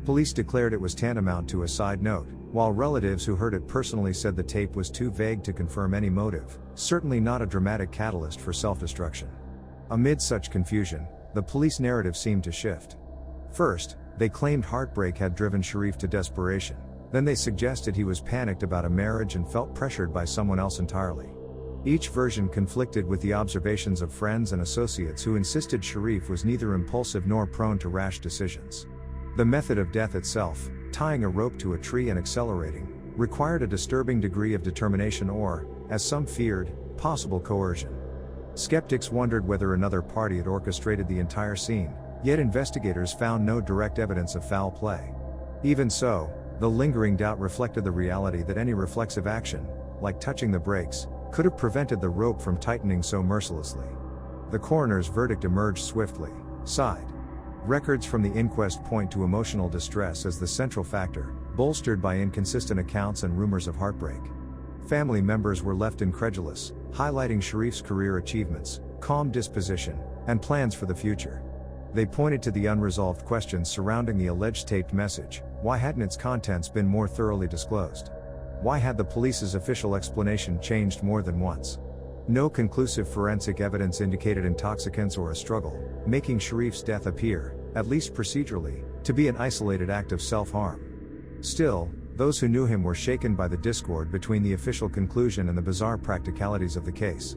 Speaker 1: Police declared it was tantamount to a side note, while relatives who heard it personally said the tape was too vague to confirm any motive, certainly not a dramatic catalyst for self-destruction. Amid such confusion, the police narrative seemed to shift. First, they claimed heartbreak had driven Sharif to desperation. Then they suggested he was panicked about a marriage and felt pressured by someone else entirely. Each version conflicted with the observations of friends and associates who insisted Sharif was neither impulsive nor prone to rash decisions. The method of death itself, tying a rope to a tree and accelerating, required a disturbing degree of determination or, as some feared, possible coercion. Skeptics wondered whether another party had orchestrated the entire scene, yet investigators found no direct evidence of foul play. Even so, the lingering doubt reflected the reality that any reflexive action, like touching the brakes, could have prevented the rope from tightening so mercilessly. The coroner's verdict emerged swiftly. Side records from the inquest point to emotional distress as the central factor, bolstered by inconsistent accounts and rumors of heartbreak. Family members were left incredulous, highlighting Sharif's career achievements, calm disposition, and plans for the future. They pointed to the unresolved questions surrounding the alleged taped message. Why hadn't its contents been more thoroughly disclosed? Why had the police's official explanation changed more than once? No conclusive forensic evidence indicated intoxicants or a struggle, making Sharif's death appear, at least procedurally, to be an isolated act of self-harm. Still, those who knew him were shaken by the discord between the official conclusion and the bizarre practicalities of the case.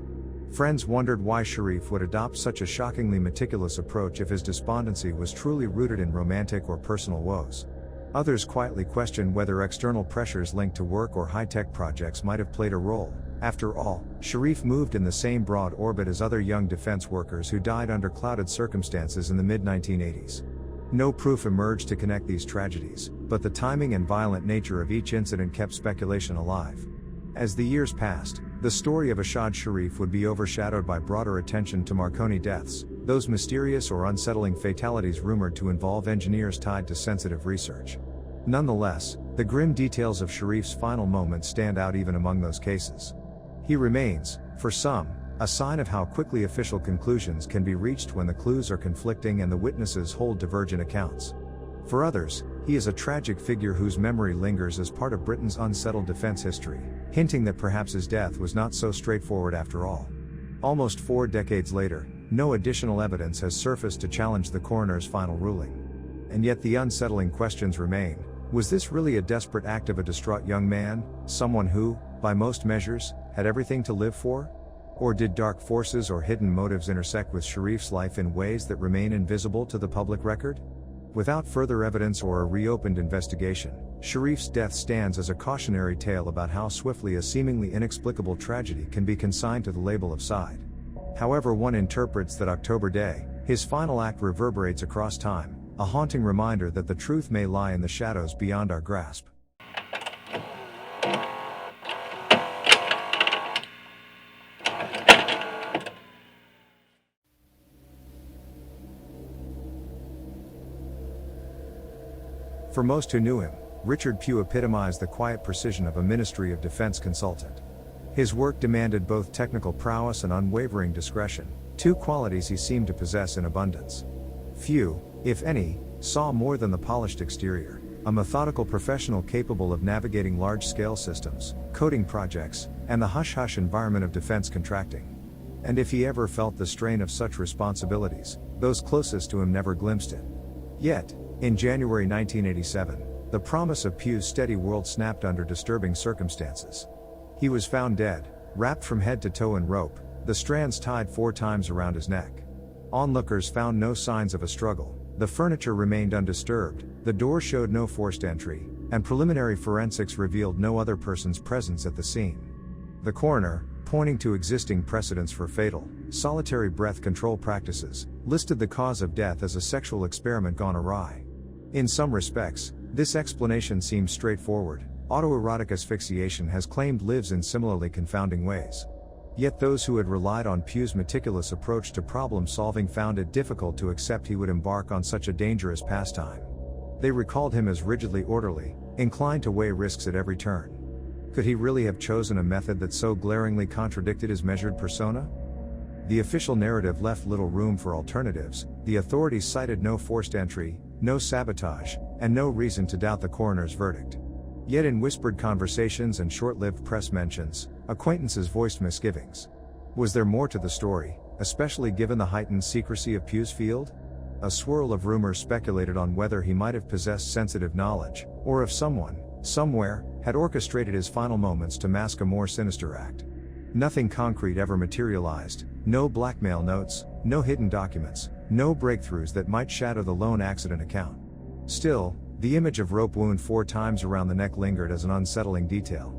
Speaker 1: Friends wondered why Sharif would adopt such a shockingly meticulous approach if his despondency was truly rooted in romantic or personal woes. Others quietly questioned whether external pressures linked to work or high-tech projects might have played a role. After all, Sharif moved in the same broad orbit as other young defense workers who died under clouded circumstances in the mid-1980s. No proof emerged to connect these tragedies, but the timing and violent nature of each incident kept speculation alive. As the years passed, the story of Ashad Sharif would be overshadowed by broader attention to Marconi deaths, those mysterious or unsettling fatalities rumored to involve engineers tied to sensitive research. Nonetheless, the grim details of Sharif's final moments stand out even among those cases. He remains, for some, a sign of how quickly official conclusions can be reached when the clues are conflicting and the witnesses hold divergent accounts. For others, he is a tragic figure whose memory lingers as part of Britain's unsettled defense history, hinting that perhaps his death was not so straightforward after all. Almost 4 decades later, no additional evidence has surfaced to challenge the coroner's final ruling. And yet the unsettling questions remain. Was this really a desperate act of a distraught young man, someone who, by most measures, had everything to live for? Or did dark forces or hidden motives intersect with Sharif's life in ways that remain invisible to the public record? Without further evidence or a reopened investigation, Sharif's death stands as a cautionary tale about how swiftly a seemingly inexplicable tragedy can be consigned to the label of side. However one interprets that October day, his final act reverberates across time, a haunting reminder that the truth may lie in the shadows beyond our grasp. For most who knew him, Richard Pugh epitomized the quiet precision of a Ministry of Defense consultant. His work demanded both technical prowess and unwavering discretion, two qualities he seemed to possess in abundance. Few, if any, saw more than the polished exterior, a methodical professional capable of navigating large-scale systems, coding projects, and the hush-hush environment of defense contracting. And if he ever felt the strain of such responsibilities, those closest to him never glimpsed it. Yet, in January 1987, the promise of Pugh's steady world snapped under disturbing circumstances. He was found dead, wrapped from head to toe in rope, the strands tied 4 times around his neck. Onlookers found no signs of a struggle, the furniture remained undisturbed, the door showed no forced entry, and preliminary forensics revealed no other person's presence at the scene. The coroner, pointing to existing precedents for fatal, solitary breath control practices, listed the cause of death as a sexual experiment gone awry. In some respects, this explanation seems straightforward. Autoerotic asphyxiation has claimed lives in similarly confounding ways. Yet those who had relied on Pugh's meticulous approach to problem-solving found it difficult to accept he would embark on such a dangerous pastime. They recalled him as rigidly orderly, inclined to weigh risks at every turn. Could he really have chosen a method that so glaringly contradicted his measured persona? The official narrative left little room for alternatives. The authorities cited no forced entry, no sabotage, and no reason to doubt the coroner's verdict. Yet in whispered conversations and short-lived press mentions, acquaintances voiced misgivings. Was there more to the story, especially given the heightened secrecy of Pugh's field? A swirl of rumors speculated on whether he might have possessed sensitive knowledge, or if someone, somewhere, had orchestrated his final moments to mask a more sinister act. Nothing concrete ever materialized, no blackmail notes, no hidden documents, no breakthroughs that might shadow the lone accident account. Still, the image of rope wound 4 times around the neck lingered as an unsettling detail.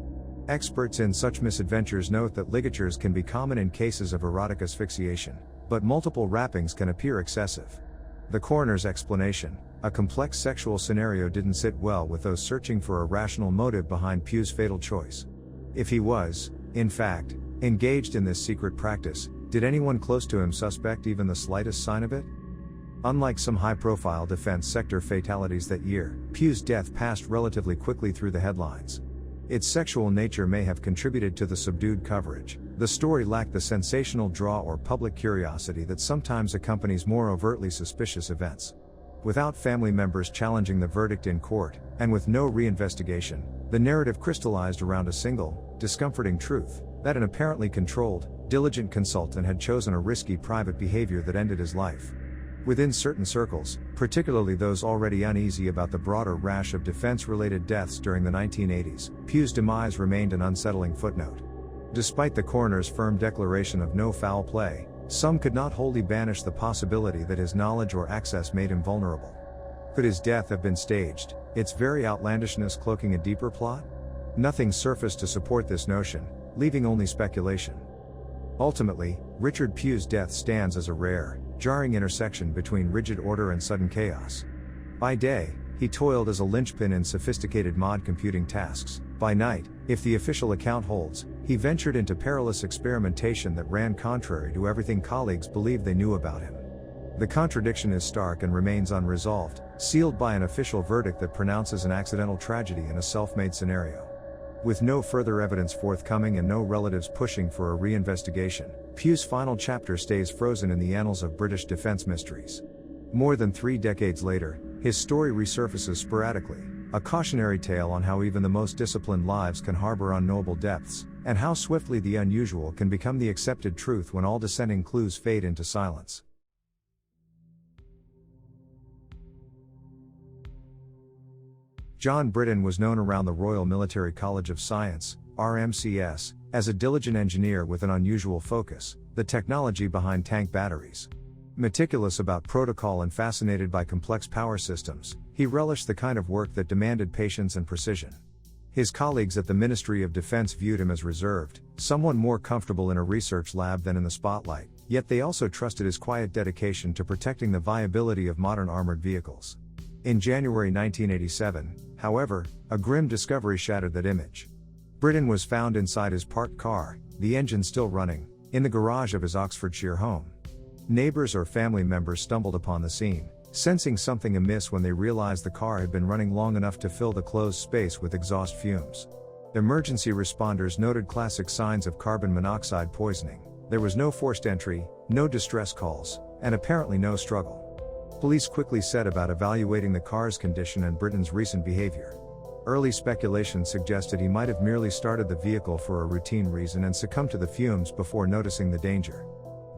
Speaker 1: Experts in such misadventures note that ligatures can be common in cases of erotic asphyxiation, but multiple wrappings can appear excessive. The coroner's explanation, a complex sexual scenario, didn't sit well with those searching for a rational motive behind Pugh's fatal choice. If he was, in fact, engaged in this secret practice, did anyone close to him suspect even the slightest sign of it? Unlike some high-profile defense sector fatalities that year, Pugh's death passed relatively quickly through the headlines. Its sexual nature may have contributed to the subdued coverage. The story lacked the sensational draw or public curiosity that sometimes accompanies more overtly suspicious events. Without family members challenging the verdict in court, and with no reinvestigation, the narrative crystallized around a single, discomforting truth, that an apparently controlled, diligent consultant had chosen a risky private behavior that ended his life. Within certain circles, particularly those already uneasy about the broader rash of defense-related deaths during the 1980s, Pugh's demise remained an unsettling footnote. Despite the coroner's firm declaration of no foul play, some could not wholly banish the possibility that his knowledge or access made him vulnerable. Could his death have been staged, its very outlandishness cloaking a deeper plot? Nothing surfaced to support this notion, leaving only speculation. Ultimately, Richard Pugh's death stands as a rare, jarring intersection between rigid order and sudden chaos. By day, he toiled as a linchpin in sophisticated mod computing tasks. By night, if the official account holds, he ventured into perilous experimentation that ran contrary to everything colleagues believed they knew about him. The contradiction is stark and remains unresolved, sealed by an official verdict that pronounces an accidental tragedy in a self-made scenario. With no further evidence forthcoming and no relatives pushing for a reinvestigation, Pugh's final chapter stays frozen in the annals of British defense mysteries. More than 3 decades later, his story resurfaces sporadically, a cautionary tale on how even the most disciplined lives can harbor unknowable depths, and how swiftly the unusual can become the accepted truth when all dissenting clues fade into silence. John Brittain was known around the Royal Military College of Science, RMCS, as a diligent engineer with an unusual focus, the technology behind tank batteries. Meticulous about protocol and fascinated by complex power systems, he relished the kind of work that demanded patience and precision. His colleagues at the Ministry of Defense viewed him as reserved, someone more comfortable in a research lab than in the spotlight, yet they also trusted his quiet dedication to protecting the viability of modern armored vehicles. In January 1987, however, a grim discovery shattered that image. Brittain was found inside his parked car, the engine still running, in the garage of his Oxfordshire home. Neighbors or family members stumbled upon the scene, sensing something amiss when they realized the car had been running long enough to fill the closed space with exhaust fumes. Emergency responders noted classic signs of carbon monoxide poisoning. There was no forced entry, no distress calls, and apparently no struggle. Police quickly set about evaluating the car's condition and Britton's recent behavior. Early speculation suggested he might have merely started the vehicle for a routine reason and succumbed to the fumes before noticing the danger.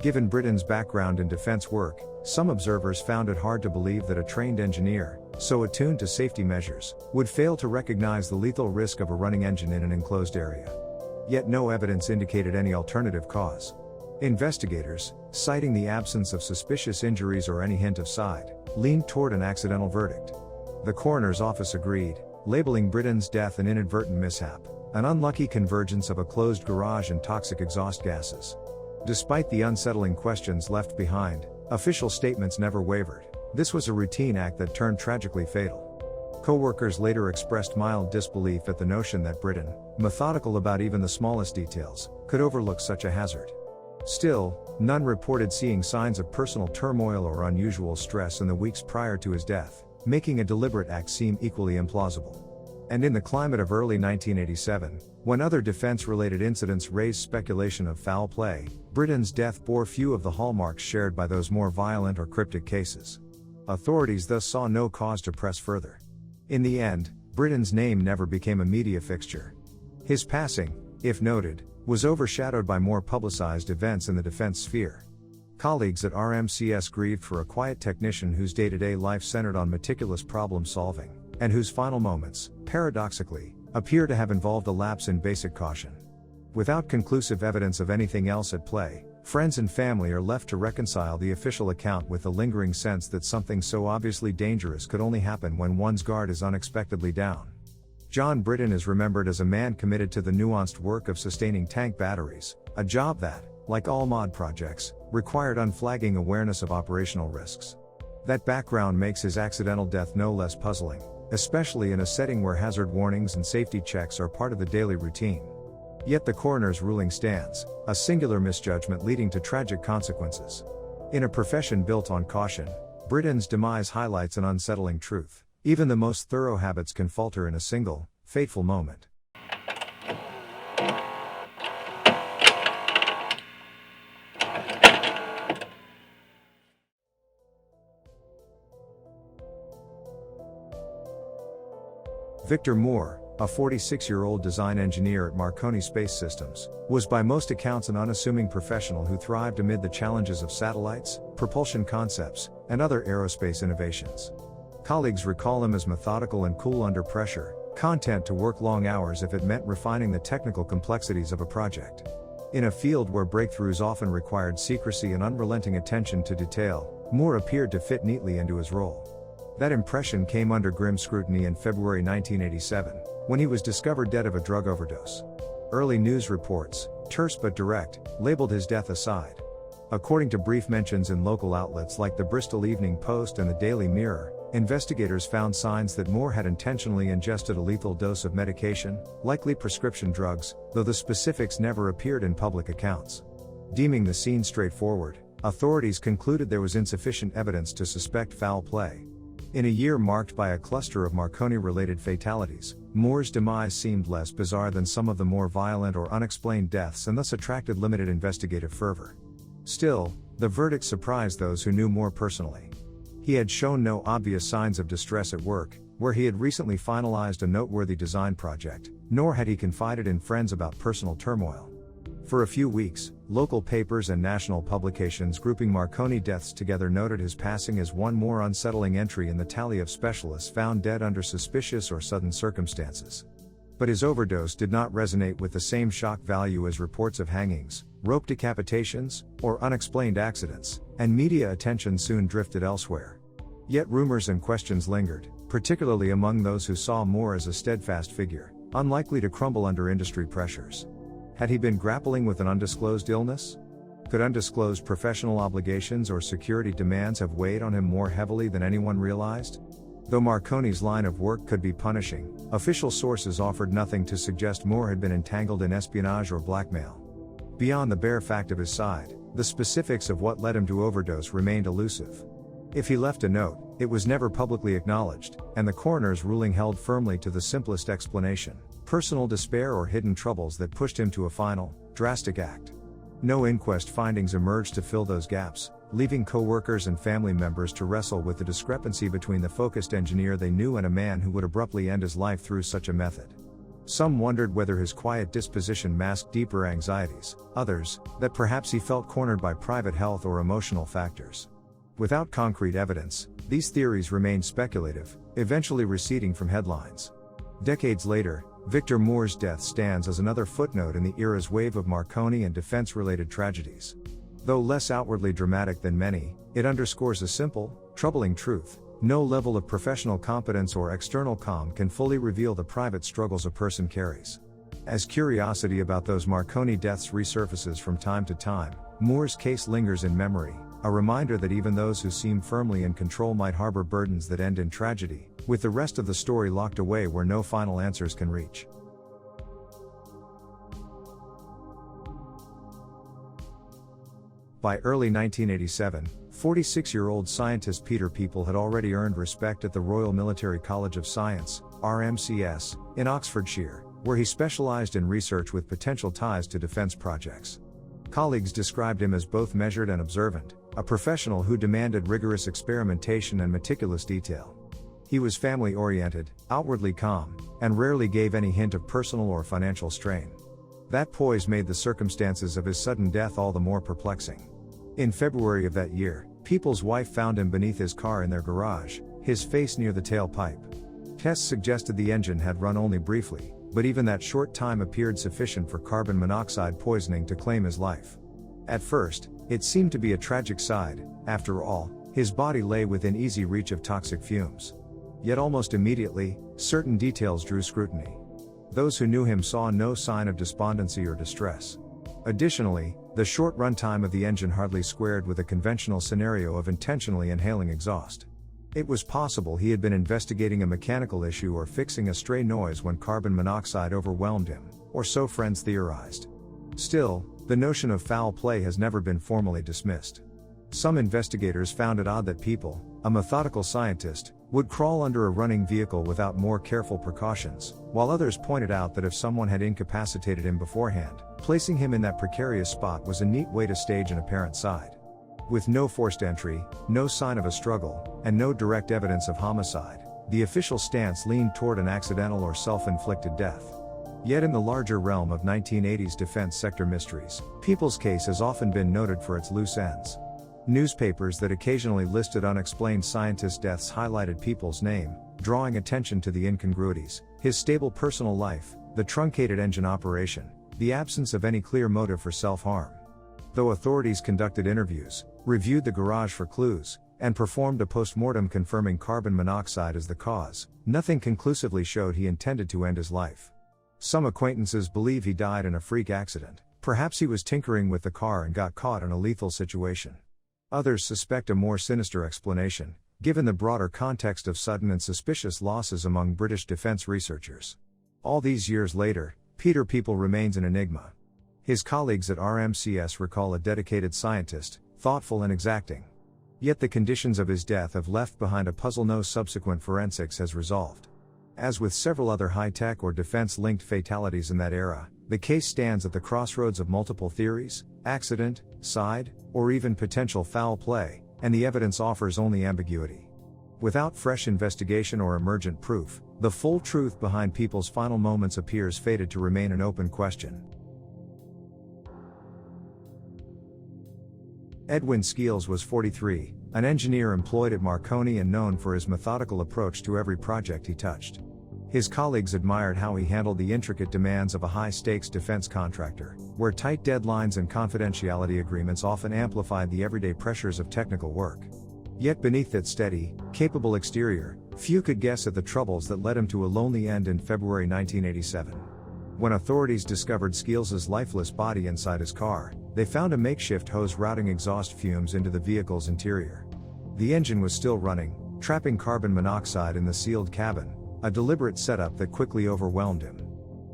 Speaker 1: Given Britton's background in defense work, some observers found it hard to believe that a trained engineer, so attuned to safety measures, would fail to recognize the lethal risk of a running engine in an enclosed area. Yet no evidence indicated any alternative cause. Investigators, citing the absence of suspicious injuries or any hint of side, leaned toward an accidental verdict. The coroner's office agreed, labeling Britton's death an inadvertent mishap, an unlucky convergence of a closed garage and toxic exhaust gases. Despite the unsettling questions left behind, official statements never wavered. This was a routine act that turned tragically fatal. Co-workers later expressed mild disbelief at the notion that Britton, methodical about even the smallest details, could overlook such a hazard. Still, none reported seeing signs of personal turmoil or unusual stress in the weeks prior to his death, making a deliberate act seem equally implausible. And in the climate of early 1987, when other defense-related incidents raised speculation of foul play, Britton's death bore few of the hallmarks shared by those more violent or cryptic cases. Authorities thus saw no cause to press further. In the end, Britton's name never became a media fixture. His passing, if noted, was overshadowed by more publicized events in the defense sphere. Colleagues at RMCS grieved for a quiet technician whose day-to-day life centered on meticulous problem-solving, and whose final moments, paradoxically, appear to have involved a lapse in basic caution. Without conclusive evidence of anything else at play, friends and family are left to reconcile the official account with the lingering sense that something so obviously dangerous could only happen when one's guard is unexpectedly down. John Britton is remembered as a man committed to the nuanced work of sustaining tank batteries, a job that, like all mod projects, required unflagging awareness of operational risks. That background makes his accidental death no less puzzling, especially in a setting where hazard warnings and safety checks are part of the daily routine. Yet the coroner's ruling stands, a singular misjudgment leading to tragic consequences. In a profession built on caution, Britton's demise highlights an unsettling truth. Even the most thorough habits can falter in a single, fateful moment. Victor Moore, a 46-year-old design engineer at Marconi Space Systems, was by most accounts an unassuming professional who thrived amid the challenges of satellites, propulsion concepts, and other aerospace innovations. Colleagues recall him as methodical and cool under pressure, content to work long hours if it meant refining the technical complexities of a project. In a field where breakthroughs often required secrecy and unrelenting attention to detail, Moore appeared to fit neatly into his role. That impression came under grim scrutiny in February 1987, when he was discovered dead of a drug overdose. Early news reports, terse but direct, labeled his death a suicide. According to brief mentions in local outlets like the Bristol Evening Post and the Daily Mirror, investigators found signs that Moore had intentionally ingested a lethal dose of medication, likely prescription drugs, though the specifics never appeared in public accounts. Deeming the scene straightforward, authorities concluded there was insufficient evidence to suspect foul play. In a year marked by a cluster of Marconi-related fatalities, Moore's demise seemed less bizarre than some of the more violent or unexplained deaths and thus attracted limited investigative fervor. Still, the verdict surprised those who knew Moore personally. He had shown no obvious signs of distress at work, where he had recently finalized a noteworthy design project, nor had he confided in friends about personal turmoil. For a few weeks, local papers and national publications grouping Marconi deaths together noted his passing as one more unsettling entry in the tally of specialists found dead under suspicious or sudden circumstances. But his overdose did not resonate with the same shock value as reports of hangings, rope decapitations, or unexplained accidents, and media attention soon drifted elsewhere. Yet rumors and questions lingered, particularly among those who saw Moore as a steadfast figure, unlikely to crumble under industry pressures. Had he been grappling with an undisclosed illness? Could undisclosed professional obligations or security demands have weighed on him more heavily than anyone realized? Though Marconi's line of work could be punishing, official sources offered nothing to suggest Moore had been entangled in espionage or blackmail. Beyond the bare fact of his side, the specifics of what led him to overdose remained elusive. If he left a note, it was never publicly acknowledged, and the coroner's ruling held firmly to the simplest explanation: personal despair or hidden troubles that pushed him to a final, drastic act. No inquest findings emerged to fill those gaps, leaving co-workers and family members to wrestle with the discrepancy between the focused engineer they knew and a man who would abruptly end his life through such a method. Some wondered whether his quiet disposition masked deeper anxieties, others, that perhaps he felt cornered by private health or emotional factors. Without concrete evidence, these theories remained speculative, eventually receding from headlines. Decades later, Victor Moore's death stands as another footnote in the era's wave of Marconi and defense-related tragedies. Though less outwardly dramatic than many, it underscores a simple, troubling truth: no level of professional competence or external calm can fully reveal the private struggles a person carries. As curiosity about those Marconi deaths resurfaces from time to time, Moore's case lingers in memory, a reminder that even those who seem firmly in control might harbor burdens that end in tragedy, with the rest of the story locked away where no final answers can reach. By early 1987, 46-year-old scientist Peter People had already earned respect at the Royal Military College of Science, RMCS, in Oxfordshire, where he specialized in research with potential ties to defense projects. Colleagues described him as both measured and observant, a professional who demanded rigorous experimentation and meticulous detail. He was family-oriented, outwardly calm, and rarely gave any hint of personal or financial strain. That poise made the circumstances of his sudden death all the more perplexing. In February of that year, People's wife found him beneath his car in their garage, his face near the tailpipe. Tests suggested the engine had run only briefly, but even that short time appeared sufficient for carbon monoxide poisoning to claim his life. At first, it seemed to be a tragic side. After all, his body lay within easy reach of toxic fumes. Yet almost immediately, certain details drew scrutiny. Those who knew him saw no sign of despondency or distress. Additionally, the short runtime of the engine hardly squared with a conventional scenario of intentionally inhaling exhaust. It was possible he had been investigating a mechanical issue or fixing a stray noise when carbon monoxide overwhelmed him, or so friends theorized. Still, the notion of foul play has never been formally dismissed. Some investigators found it odd that People, a methodical scientist, would crawl under a running vehicle without more careful precautions, while others pointed out that if someone had incapacitated him beforehand, placing him in that precarious spot was a neat way to stage an apparent side. With no forced entry, no sign of a struggle, and no direct evidence of homicide, the official stance leaned toward an accidental or self-inflicted death. Yet in the larger realm of 1980s defense sector mysteries, People's case has often been noted for its loose ends. Newspapers that occasionally listed unexplained scientist deaths highlighted People's name, drawing attention to the incongruities: his stable personal life, the truncated engine operation, the absence of any clear motive for self-harm. Though authorities conducted interviews, reviewed the garage for clues, and performed a post-mortem confirming carbon monoxide as the cause, nothing conclusively showed he intended to end his life. Some acquaintances believe he died in a freak accident. Perhaps he was tinkering with the car and got caught in a lethal situation. Others suspect a more sinister explanation, given the broader context of sudden and suspicious losses among British defense researchers. All these years later, Peter People remains an enigma. His colleagues at RMCS recall a dedicated scientist, thoughtful and exacting. Yet the conditions of his death have left behind a puzzle no subsequent forensics has resolved. As with several other high-tech or defense-linked fatalities in that era, the case stands at the crossroads of multiple theories: accident, side, or even potential foul play, and the evidence offers only ambiguity. Without fresh investigation or emergent proof, the full truth behind People's final moments appears fated to remain an open question. Edwin Skeels was 43, an engineer employed at Marconi and known for his methodical approach to every project he touched. His colleagues admired how he handled the intricate demands of a high-stakes defense contractor, where tight deadlines and confidentiality agreements often amplified the everyday pressures of technical work. Yet beneath that steady, capable exterior, few could guess at the troubles that led him to a lonely end in February 1987. When authorities discovered Skeels's lifeless body inside his car, they found a makeshift hose routing exhaust fumes into the vehicle's interior. The engine was still running, trapping carbon monoxide in the sealed cabin, a deliberate setup that quickly overwhelmed him.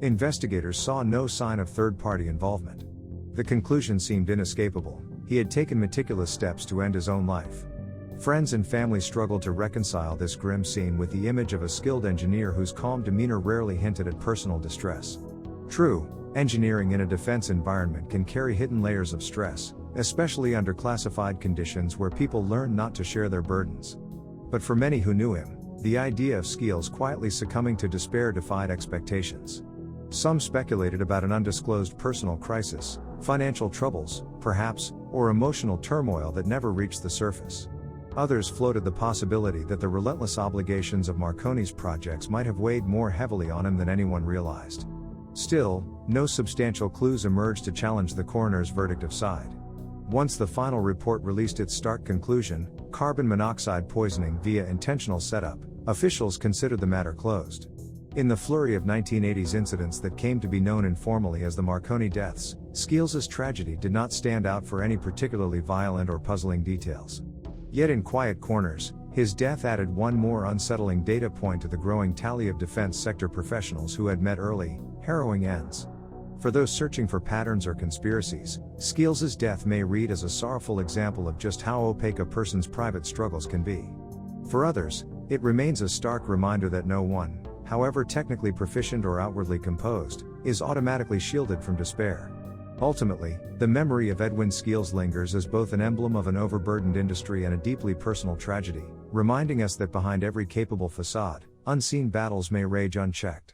Speaker 1: Investigators saw no sign of third-party involvement. The conclusion seemed inescapable: he had taken meticulous steps to end his own life. Friends and family struggled to reconcile this grim scene with the image of a skilled engineer whose calm demeanor rarely hinted at personal distress. True, engineering in a defense environment can carry hidden layers of stress, especially under classified conditions where people learn not to share their burdens. But for many who knew him, the idea of Skeels quietly succumbing to despair defied expectations. Some speculated about an undisclosed personal crisis, financial troubles, perhaps, or emotional turmoil that never reached the surface. Others floated the possibility that the relentless obligations of Marconi's projects might have weighed more heavily on him than anyone realized. Still, no substantial clues emerged to challenge the coroner's verdict of side. Once the final report released its stark conclusion, carbon monoxide poisoning via intentional setup, officials considered the matter closed. In the flurry of 1980s incidents that came to be known informally as the Marconi deaths, Skeels' tragedy did not stand out for any particularly violent or puzzling details. Yet in quiet corners, his death added one more unsettling data point to the growing tally of defense sector professionals who had met early, harrowing ends. For those searching for patterns or conspiracies, Skeels' death may read as a sorrowful example of just how opaque a person's private struggles can be. For others, it remains a stark reminder that no one, however technically proficient or outwardly composed, is automatically shielded from despair. Ultimately, the memory of Edwin Skeels lingers as both an emblem of an overburdened industry and a deeply personal tragedy, reminding us that behind every capable facade, unseen battles may rage unchecked.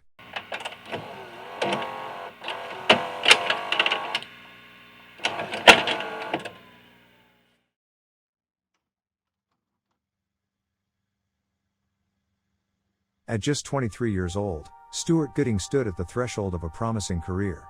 Speaker 1: At just 23 years old, Stuart Gooding stood at the threshold of a promising career.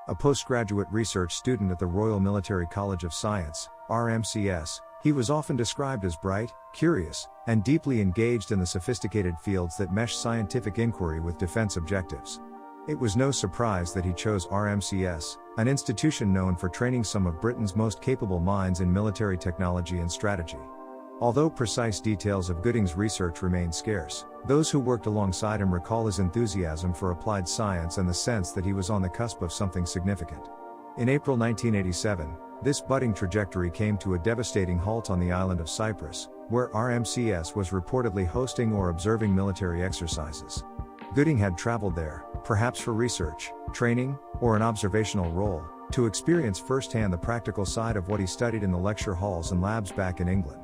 Speaker 1: A postgraduate research student at the Royal Military College of Science, RMCS, he was often described as bright, curious, and deeply engaged in the sophisticated fields that mesh scientific inquiry with defense objectives. It was no surprise that he chose RMCS, an institution known for training some of Britain's most capable minds in military technology and strategy. Although precise details of Gooding's research remain scarce, those who worked alongside him recall his enthusiasm for applied science and the sense that he was on the cusp of something significant. In April 1987, this budding trajectory came to a devastating halt on the island of Cyprus, where RMCS was reportedly hosting or observing military exercises. Gooding had traveled there, perhaps for research, training, or an observational role, to experience firsthand the practical side of what he studied in the lecture halls and labs back in England.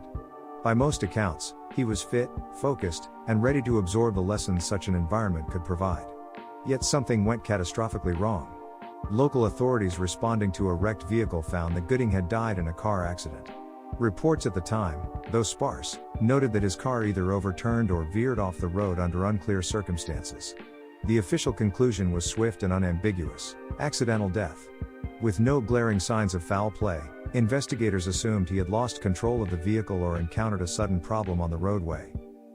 Speaker 1: By most accounts, he was fit, focused, and ready to absorb the lessons such an environment could provide. Yet something went catastrophically wrong. Local authorities responding to a wrecked vehicle found that Gooding had died in a car accident. Reports at the time, though sparse, noted that his car either overturned or veered off the road under unclear circumstances. The official conclusion was swift and unambiguous: accidental death. With no glaring signs of foul play, investigators assumed he had lost control of the vehicle or encountered a sudden problem on the roadway.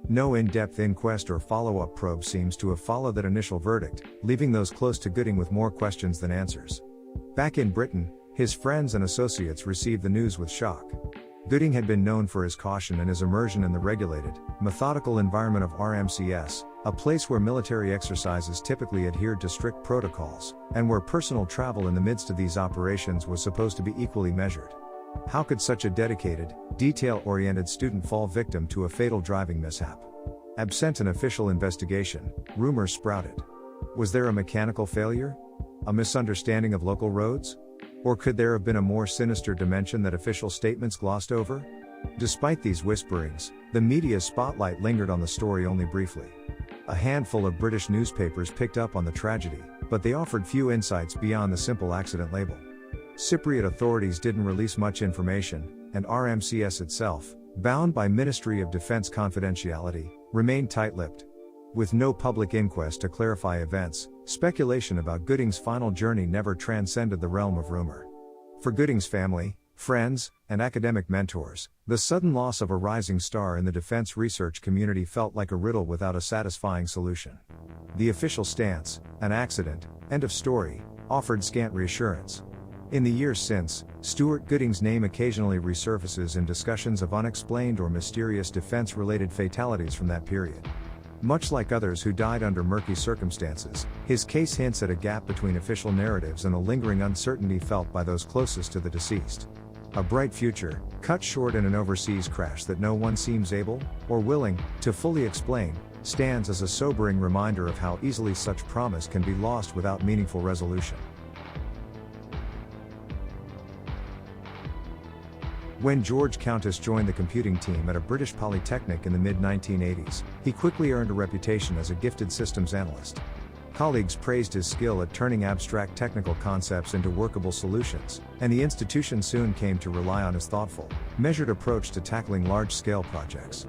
Speaker 1: No in-depth inquest or follow-up probe seems to have followed that initial verdict, leaving those close to Gooding with more questions than answers. Back in Britain, his friends and associates received the news with shock. Gooding had been known for his caution and his immersion in the regulated, methodical environment of RMCS, a place where military exercises typically adhered to strict protocols, and where personal travel in the midst of these operations was supposed to be equally measured. How could such a dedicated, detail-oriented student fall victim to a fatal driving mishap? Absent an official investigation, rumors sprouted. Was there a mechanical failure? A misunderstanding of local roads? Or could there have been a more sinister dimension that official statements glossed over? Despite these whisperings, the media's spotlight lingered on the story only briefly. A handful of British newspapers picked up on the tragedy, but they offered few insights beyond the simple accident label. Cypriot authorities didn't release much information, and RMCS itself, bound by Ministry of Defense confidentiality, remained tight-lipped. With no public inquest to clarify events, speculation about Gooding's final journey never transcended the realm of rumor. For Gooding's family, friends, and academic mentors, the sudden loss of a rising star in the defense research community felt like a riddle without a satisfying solution. The official stance, an accident, end of story, offered scant reassurance. In the years since, Stuart Gooding's name occasionally resurfaces in discussions of unexplained or mysterious defense-related fatalities from that period. Much like others who died under murky circumstances, his case hints at a gap between official narratives and the lingering uncertainty felt by those closest to the deceased. A bright future, cut short in an overseas crash that no one seems able, or willing, to fully explain, stands as a sobering reminder of how easily such promise can be lost without meaningful resolution. When George Countess joined the computing team at a British polytechnic in the mid-1980s, he quickly earned a reputation as a gifted systems analyst. Colleagues praised his skill at turning abstract technical concepts into workable solutions, and the institution soon came to rely on his thoughtful, measured approach to tackling large-scale projects.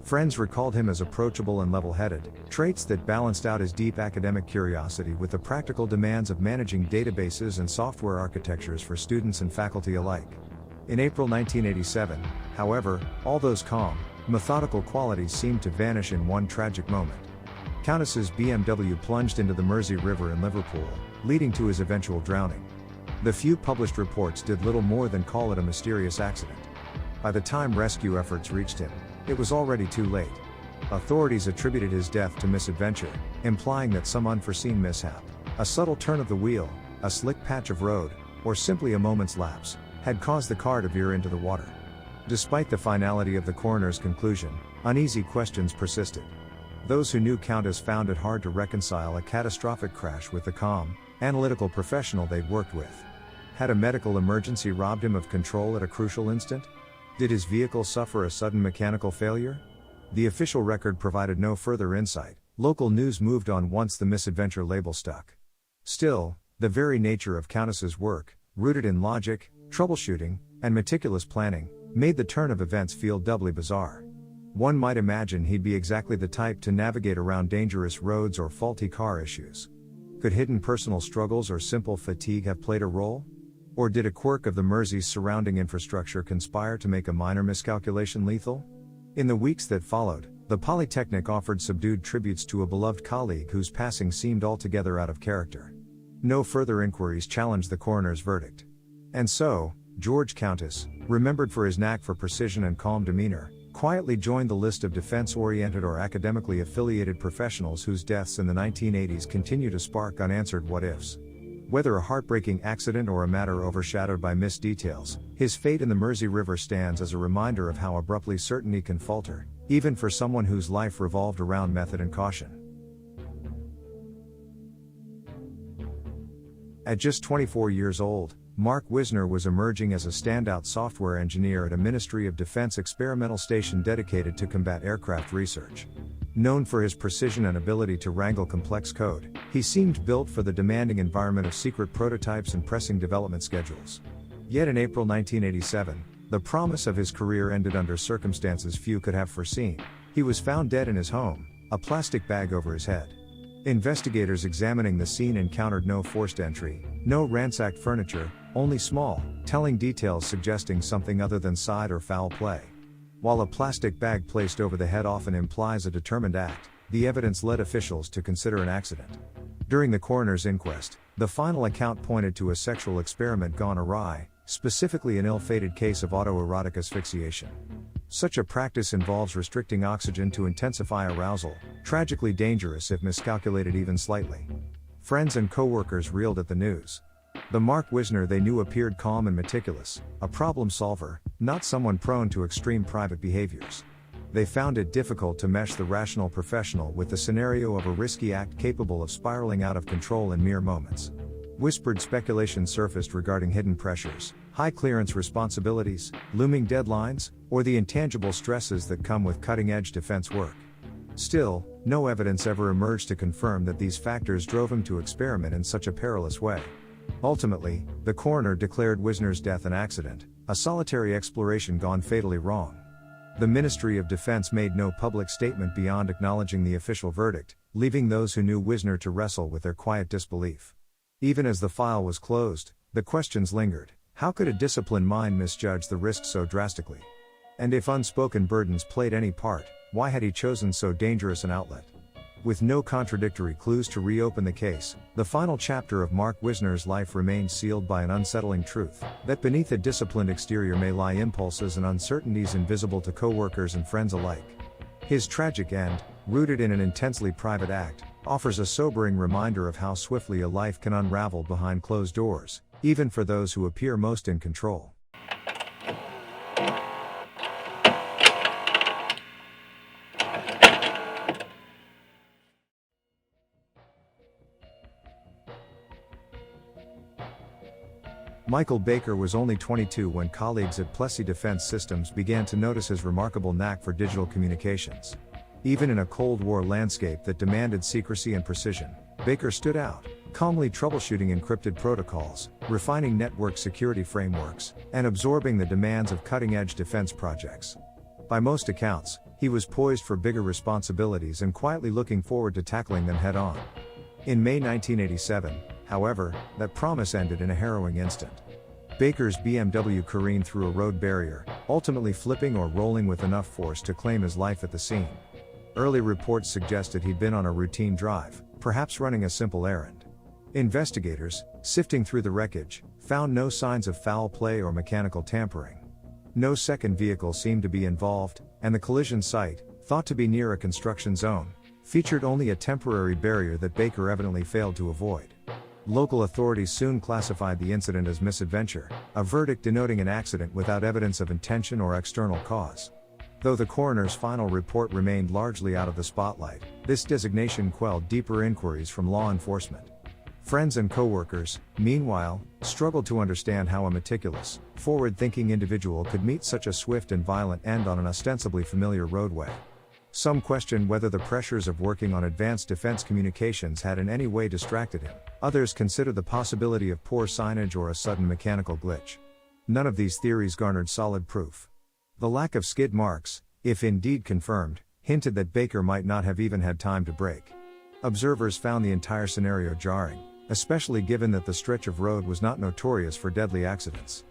Speaker 1: Friends recalled him as approachable and level-headed, traits that balanced out his deep academic curiosity with the practical demands of managing databases and software architectures for students and faculty alike. In April 1987, however, all those calm, methodical qualities seemed to vanish in one tragic moment. Countess's BMW plunged into the Mersey River in Liverpool, leading to his eventual drowning. The few published reports did little more than call it a mysterious accident. By the time rescue efforts reached him, it was already too late. Authorities attributed his death to misadventure, implying that some unforeseen mishap, a subtle turn of the wheel, a slick patch of road, or simply a moment's lapse, had caused the car to veer into the water. Despite the finality of the coroner's conclusion, uneasy questions persisted. Those who knew Countess found it hard to reconcile a catastrophic crash with the calm, analytical professional they'd worked with. Had a medical emergency robbed him of control at a crucial instant? Did his vehicle suffer a sudden mechanical failure? The official record provided no further insight. Local news moved on once the misadventure label stuck. Still, the very nature of Countess's work, rooted in logic, troubleshooting, and meticulous planning, made the turn of events feel doubly bizarre. One might imagine he'd be exactly the type to navigate around dangerous roads or faulty car issues. Could hidden personal struggles or simple fatigue have played a role? Or did a quirk of the Mersey's surrounding infrastructure conspire to make a minor miscalculation lethal? In the weeks that followed, the Polytechnic offered subdued tributes to a beloved colleague whose passing seemed altogether out of character. No further inquiries challenged the coroner's verdict. And so, George Countess, remembered for his knack for precision and calm demeanor, quietly joined the list of defense-oriented or academically affiliated professionals whose deaths in the 1980s continue to spark unanswered what-ifs. Whether a heartbreaking accident or a matter overshadowed by missed details, his fate in the Mersey River stands as a reminder of how abruptly certainty can falter, even for someone whose life revolved around method and caution. At just 24 years old, Mark Wisner was emerging as a standout software engineer at a Ministry of Defense experimental station dedicated to combat aircraft research. Known for his precision and ability to wrangle complex code, he seemed built for the demanding environment of secret prototypes and pressing development schedules. Yet in April 1987, the promise of his career ended under circumstances few could have foreseen. He was found dead in his home, a plastic bag over his head. Investigators examining the scene encountered no forced entry, no ransacked furniture, only small, telling details suggesting something other than side or foul play. While a plastic bag placed over the head often implies a determined act, the evidence led officials to consider an accident. During the coroner's inquest, the final account pointed to a sexual experiment gone awry, specifically an ill-fated case of autoerotic asphyxiation. Such a practice involves restricting oxygen to intensify arousal, tragically dangerous if miscalculated even slightly. Friends and co-workers reeled at the news. The Mark Wisner they knew appeared calm and meticulous, a problem solver, not someone prone to extreme private behaviors. They found it difficult to mesh the rational professional with the scenario of a risky act capable of spiraling out of control in mere moments. Whispered speculation surfaced regarding hidden pressures, high clearance responsibilities, looming deadlines, or the intangible stresses that come with cutting-edge defense work. Still, no evidence ever emerged to confirm that these factors drove him to experiment in such a perilous way. Ultimately, the coroner declared Wisner's death an accident, a solitary exploration gone fatally wrong. The Ministry of Defense made no public statement beyond acknowledging the official verdict, leaving those who knew Wisner to wrestle with their quiet disbelief. Even as the file was closed, the questions lingered. How could a disciplined mind misjudge the risk so drastically? And if unspoken burdens played any part, why had he chosen so dangerous an outlet? With no contradictory clues to reopen the case, the final chapter of Mark Wisner's life remained sealed by an unsettling truth, that beneath a disciplined exterior may lie impulses and uncertainties invisible to co-workers and friends alike. His tragic end, rooted in an intensely private act, offers a sobering reminder of how swiftly a life can unravel behind closed doors, even for those who appear most in control. Michael Baker was only 22 when colleagues at Plessy Defense Systems began to notice his remarkable knack for digital communications. Even in a Cold War landscape that demanded secrecy and precision, Baker stood out, calmly troubleshooting encrypted protocols, refining network security frameworks, and absorbing the demands of cutting-edge defense projects. By most accounts, he was poised for bigger responsibilities and quietly looking forward to tackling them head-on. In May 1987, however, that promise ended in a harrowing instant. Baker's BMW careened through a road barrier, ultimately flipping or rolling with enough force to claim his life at the scene. Early reports suggested he'd been on a routine drive, perhaps running a simple errand. Investigators, sifting through the wreckage, found no signs of foul play or mechanical tampering. No second vehicle seemed to be involved, and the collision site, thought to be near a construction zone, featured only a temporary barrier that Baker evidently failed to avoid. Local authorities soon classified the incident as misadventure, a verdict denoting an accident without evidence of intention or external cause. Though the coroner's final report remained largely out of the spotlight, this designation quelled deeper inquiries from law enforcement. Friends and co-workers, meanwhile, struggled to understand how a meticulous, forward-thinking individual could meet such a swift and violent end on an ostensibly familiar roadway. Some questioned whether the pressures of working on advanced defense communications had in any way distracted him. Others considered the possibility of poor signage or a sudden mechanical glitch. None of these theories garnered solid proof. The lack of skid marks, if indeed confirmed, hinted that Baker might not have even had time to brake. Observers found the entire scenario jarring, especially given that the stretch of road was not notorious for deadly accidents.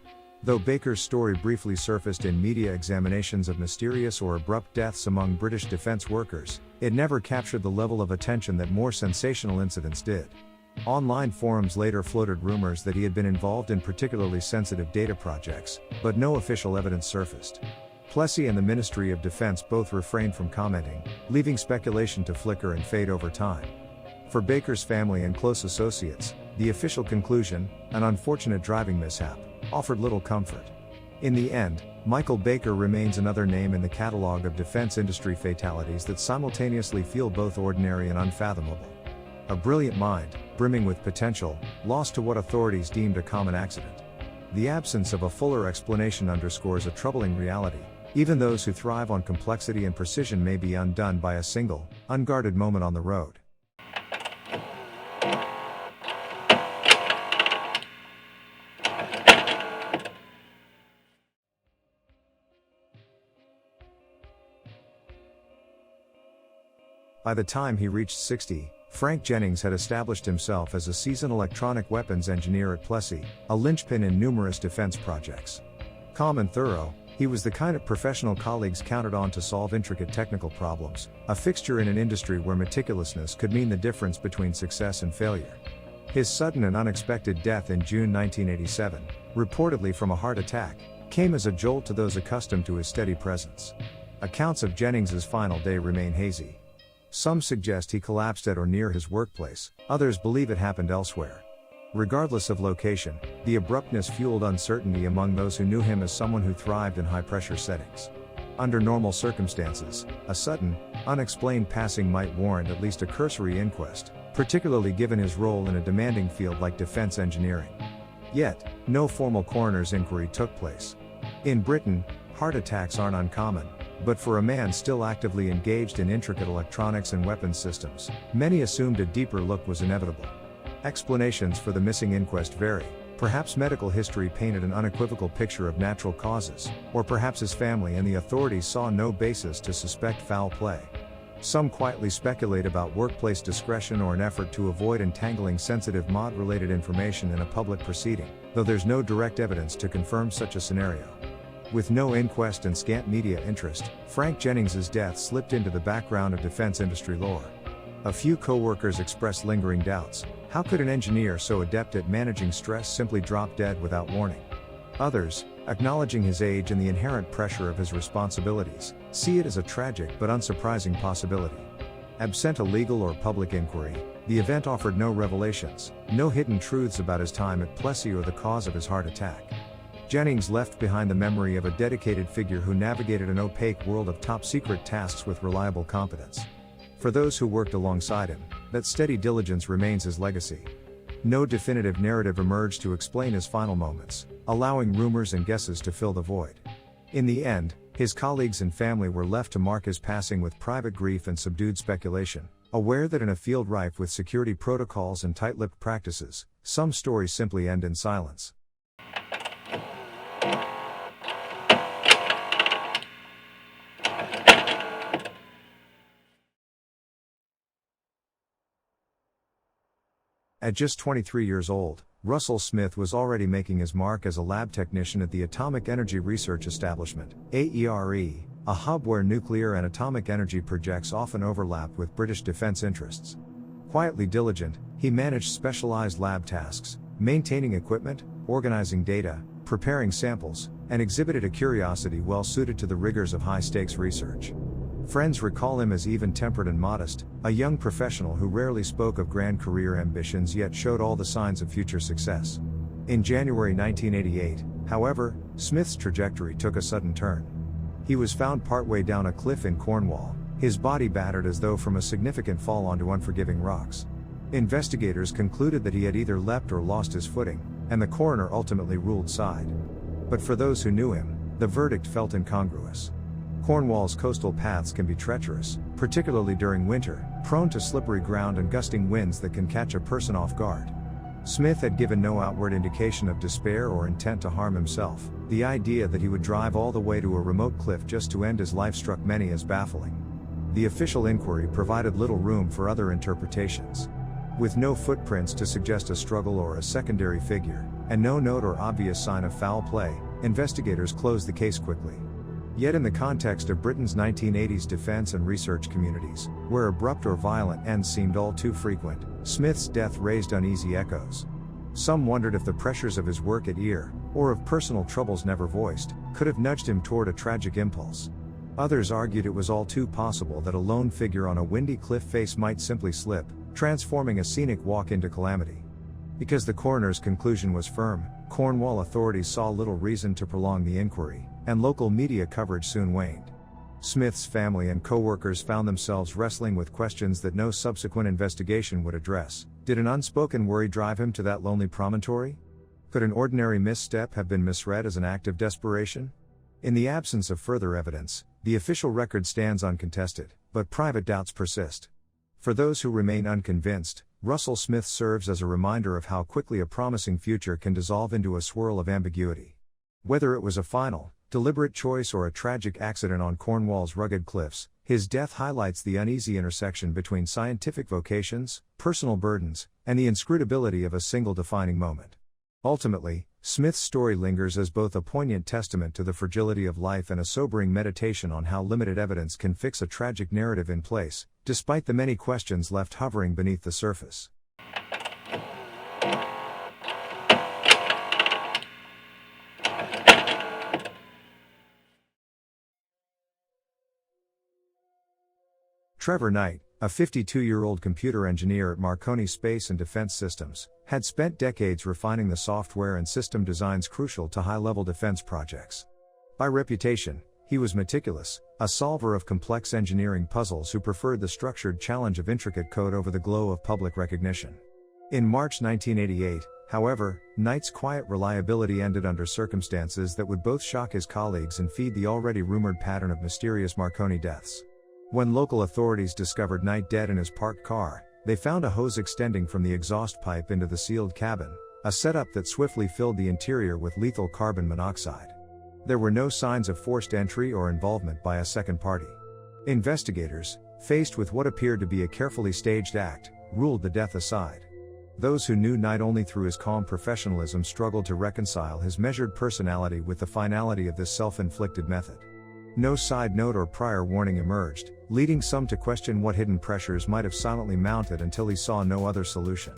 Speaker 1: Though Baker's story briefly surfaced in media examinations of mysterious or abrupt deaths among British defense workers, it never captured the level of attention that more sensational incidents did. Online forums later floated rumors that he had been involved in particularly sensitive data projects, but no official evidence surfaced. Plessy and the Ministry of Defense both refrained from commenting, leaving speculation to flicker and fade over time. For Baker's family and close associates, the official conclusion, an unfortunate driving mishap, offered little comfort. In the end, Michael Baker remains another name in the catalog of defense industry fatalities that simultaneously feel both ordinary and unfathomable. A brilliant mind, brimming with potential, lost to what authorities deemed a common accident. The absence of a fuller explanation underscores a troubling reality. Even those who thrive on complexity and precision may be undone by a single, unguarded moment on the road. By the time he reached 60, Frank Jennings had established himself as a seasoned electronic weapons engineer at Plessy, a linchpin in numerous defense projects. Calm and thorough, he was the kind of professional colleagues counted on to solve intricate technical problems, a fixture in an industry where meticulousness could mean the difference between success and failure. His sudden and unexpected death in June 1987, reportedly from a heart attack, came as a jolt to those accustomed to his steady presence. Accounts of Jennings's final day remain hazy. Some suggest he collapsed at or near his workplace, others believe it happened elsewhere. Regardless of location, the abruptness fueled uncertainty among those who knew him as someone who thrived in high-pressure settings. Under normal circumstances, a sudden, unexplained passing might warrant at least a cursory inquest, particularly given his role in a demanding field like defense engineering. Yet, no formal coroner's inquiry took place. In Britain, heart attacks aren't uncommon, but for a man still actively engaged in intricate electronics and weapons systems, many assumed a deeper look was inevitable. Explanations for the missing inquest vary. Perhaps medical history painted an unequivocal picture of natural causes, or perhaps his family and the authorities saw no basis to suspect foul play. Some quietly speculate about workplace discretion or an effort to avoid entangling sensitive mod-related information in a public proceeding, though there's no direct evidence to confirm such a scenario. With no inquest and scant media interest, Frank Jennings's death slipped into the background of defense industry lore. A few co-workers expressed lingering doubts. How could an engineer so adept at managing stress simply drop dead without warning? Others, acknowledging his age and the inherent pressure of his responsibilities, see it as a tragic but unsurprising possibility. Absent a legal or public inquiry, the event offered no revelations, no hidden truths about his time at Plessy or the cause of his heart attack. Jennings left behind the memory of a dedicated figure who navigated an opaque world of top-secret tasks with reliable competence. For those who worked alongside him, that steady diligence remains his legacy. no definitive narrative emerged to explain his final moments, allowing rumors and guesses to fill the void. In the end, his colleagues and family were left to mark his passing with private grief and subdued speculation, aware that in a field rife with security protocols and tight-lipped practices, some stories simply end in silence. At just 23 years old, Russell Smith was already making his mark as a lab technician at the Atomic Energy Research Establishment, AERE, a hub where nuclear and atomic energy projects often overlapped with British defense interests. Quietly diligent, he managed specialized lab tasks, maintaining equipment, organizing data, preparing samples, and exhibited a curiosity well suited to the rigors of high-stakes research. Friends recall him as even-tempered and modest, a young professional who rarely spoke of grand career ambitions yet showed all the signs of future success. In January 1988, however, Smith's trajectory took a sudden turn. He was found partway down a cliff in Cornwall, his body battered as though from a significant fall onto unforgiving rocks. Investigators concluded that he had either leapt or lost his footing, and the coroner ultimately ruled side. But for those who knew him, the verdict felt incongruous. Cornwall's coastal paths can be treacherous, particularly during winter, prone to slippery ground and gusting winds that can catch a person off guard. Smith had given no outward indication of despair or intent to harm himself. The idea that he would drive all the way to a remote cliff just to end his life struck many as baffling. The official inquiry provided little room for other interpretations. With no footprints to suggest a struggle or a secondary figure, and no note or obvious sign of foul play, investigators closed the case quickly. Yet in the context of Britain's 1980s defense and research communities, where abrupt or violent ends seemed all too frequent, Smith's death raised uneasy echoes. Some wondered if the pressures of his work at EAR, or of personal troubles never voiced, could have nudged him toward a tragic impulse. Others argued it was all too possible that a lone figure on a windy cliff face might simply slip, transforming a scenic walk into calamity. Because the coroner's conclusion was firm, Cornwall authorities saw little reason to prolong the inquiry, and local media coverage soon waned. Smith's family and co-workers found themselves wrestling with questions that no subsequent investigation would address. Did an unspoken worry drive him to that lonely promontory? Could an ordinary misstep have been misread as an act of desperation? In the absence of further evidence, the official record stands uncontested, but private doubts persist. For those who remain unconvinced, Russell Smith serves as a reminder of how quickly a promising future can dissolve into a swirl of ambiguity. Whether it was a final, deliberate choice or a tragic accident on Cornwall's rugged cliffs, his death highlights the uneasy intersection between scientific vocations, personal burdens, and the inscrutability of a single defining moment. Ultimately, Smith's story lingers as both a poignant testament to the fragility of life and a sobering meditation on how limited evidence can fix a tragic narrative in place, despite the many questions left hovering beneath the surface. Trevor Knight, a 52-year-old computer engineer at Marconi Space and Defense Systems, had spent decades refining the software and system designs crucial to high-level defense projects. By reputation, he was meticulous, a solver of complex engineering puzzles who preferred the structured challenge of intricate code over the glow of public recognition. In March 1988, however, Knight's quiet reliability ended under circumstances that would both shock his colleagues and feed the already rumored pattern of mysterious Marconi deaths. When local authorities discovered Knight dead in his parked car, they found a hose extending from the exhaust pipe into the sealed cabin, a setup that swiftly filled the interior with lethal carbon monoxide. There were no signs of forced entry or involvement by a second party. Investigators, faced with what appeared to be a carefully staged act, ruled the death aside. Those who knew Knight only through his calm professionalism struggled to reconcile his measured personality with the finality of this self-inflicted method. No side note or prior warning emerged, leading some to question what hidden pressures might have silently mounted until he saw no other solution.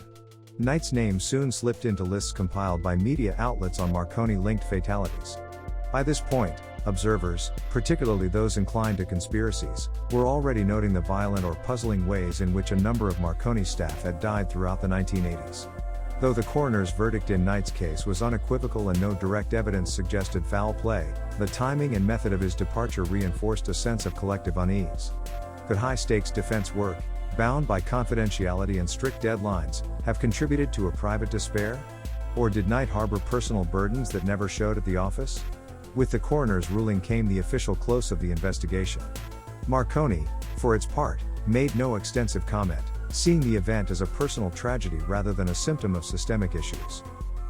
Speaker 1: Knight's name soon slipped into lists compiled by media outlets on Marconi-linked fatalities. By this point, observers, particularly those inclined to conspiracies, were already noting the violent or puzzling ways in which a number of Marconi staff had died throughout the 1980s. Though the coroner's verdict in Knight's case was unequivocal and no direct evidence suggested foul play, the timing and method of his departure reinforced a sense of collective unease. Could high-stakes defense work, bound by confidentiality and strict deadlines, have contributed to a private despair? Or did Night harbor personal burdens that never showed at the office? With the coroner's ruling came the official close of the investigation. Marconi, for its part, made no extensive comment, seeing the event as a personal tragedy rather than a symptom of systemic issues.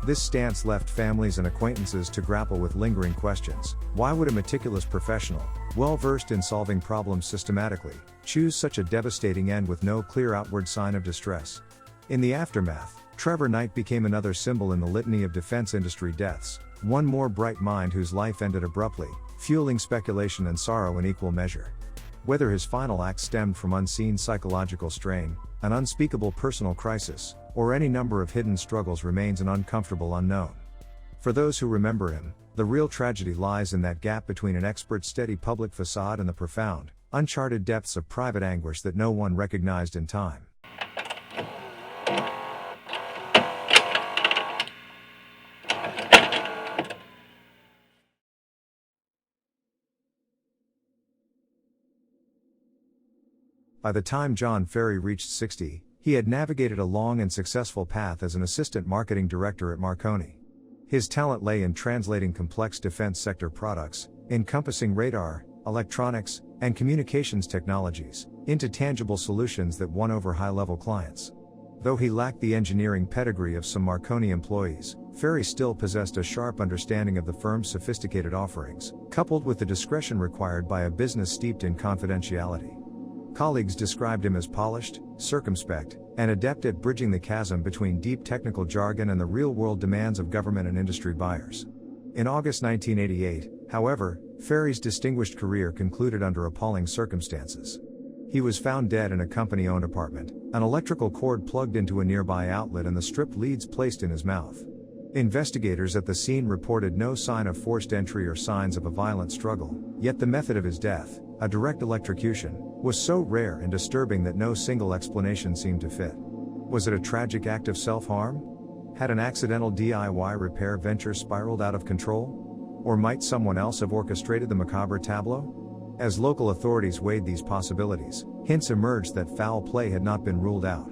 Speaker 1: This stance left families and acquaintances to grapple with lingering questions. Why would a meticulous professional, well-versed in solving problems systematically, choose such a devastating end with no clear outward sign of distress? In the aftermath, Trevor Knight became another symbol in the litany of defense industry deaths, one more bright mind whose life ended abruptly, fueling speculation and sorrow in equal measure. Whether his final act stemmed from unseen psychological strain, an unspeakable personal crisis, or any number of hidden struggles remains an uncomfortable unknown. For those who remember him, the real tragedy lies in that gap between an expert's steady public facade and the profound, uncharted depths of private anguish that no one recognized in time. By the time John Ferry reached 60, he had navigated a long and successful path as an assistant marketing director at Marconi. His talent lay in translating complex defense sector products, encompassing radar, electronics, and communications technologies, into tangible solutions that won over high-level clients. Though he lacked the engineering pedigree of some Marconi employees, Ferry still possessed a sharp understanding of the firm's sophisticated offerings, coupled with the discretion required by a business steeped in confidentiality. Colleagues described him as polished, circumspect, and adept at bridging the chasm between deep technical jargon and the real-world demands of government and industry buyers. In August 1988, however, Ferry's distinguished career concluded under appalling circumstances. He was found dead in a company-owned apartment, an electrical cord plugged into a nearby outlet and the stripped leads placed in his mouth. Investigators at the scene reported no sign of forced entry or signs of a violent struggle, yet the method of his death, a direct electrocution, was so rare and disturbing that no single explanation seemed to fit. Was it a tragic act of self-harm? Had an accidental DIY repair venture spiraled out of control? Or might someone else have orchestrated the macabre tableau? As local authorities weighed these possibilities, hints emerged that foul play had not been ruled out.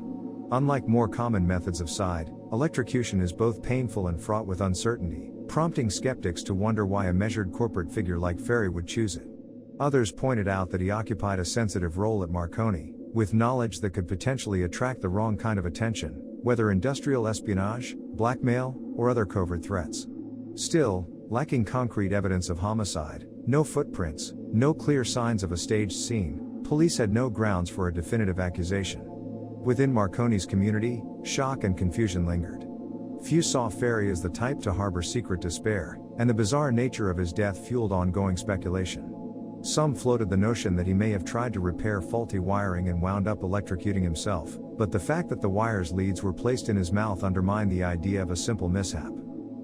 Speaker 1: Unlike more common methods of side, electrocution is both painful and fraught with uncertainty, prompting skeptics to wonder why a measured corporate figure like Ferry would choose it. Others pointed out that he occupied a sensitive role at Marconi, with knowledge that could potentially attract the wrong kind of attention, whether industrial espionage, blackmail, or other covert threats. Still, lacking concrete evidence of homicide, no footprints, no clear signs of a staged scene, police had no grounds for a definitive accusation. Within Marconi's community, shock and confusion lingered. Few saw Ferry as the type to harbor secret despair, and the bizarre nature of his death fueled ongoing speculation. Some floated the notion that he may have tried to repair faulty wiring and wound up electrocuting himself, but the fact that the wire's leads were placed in his mouth undermined the idea of a simple mishap.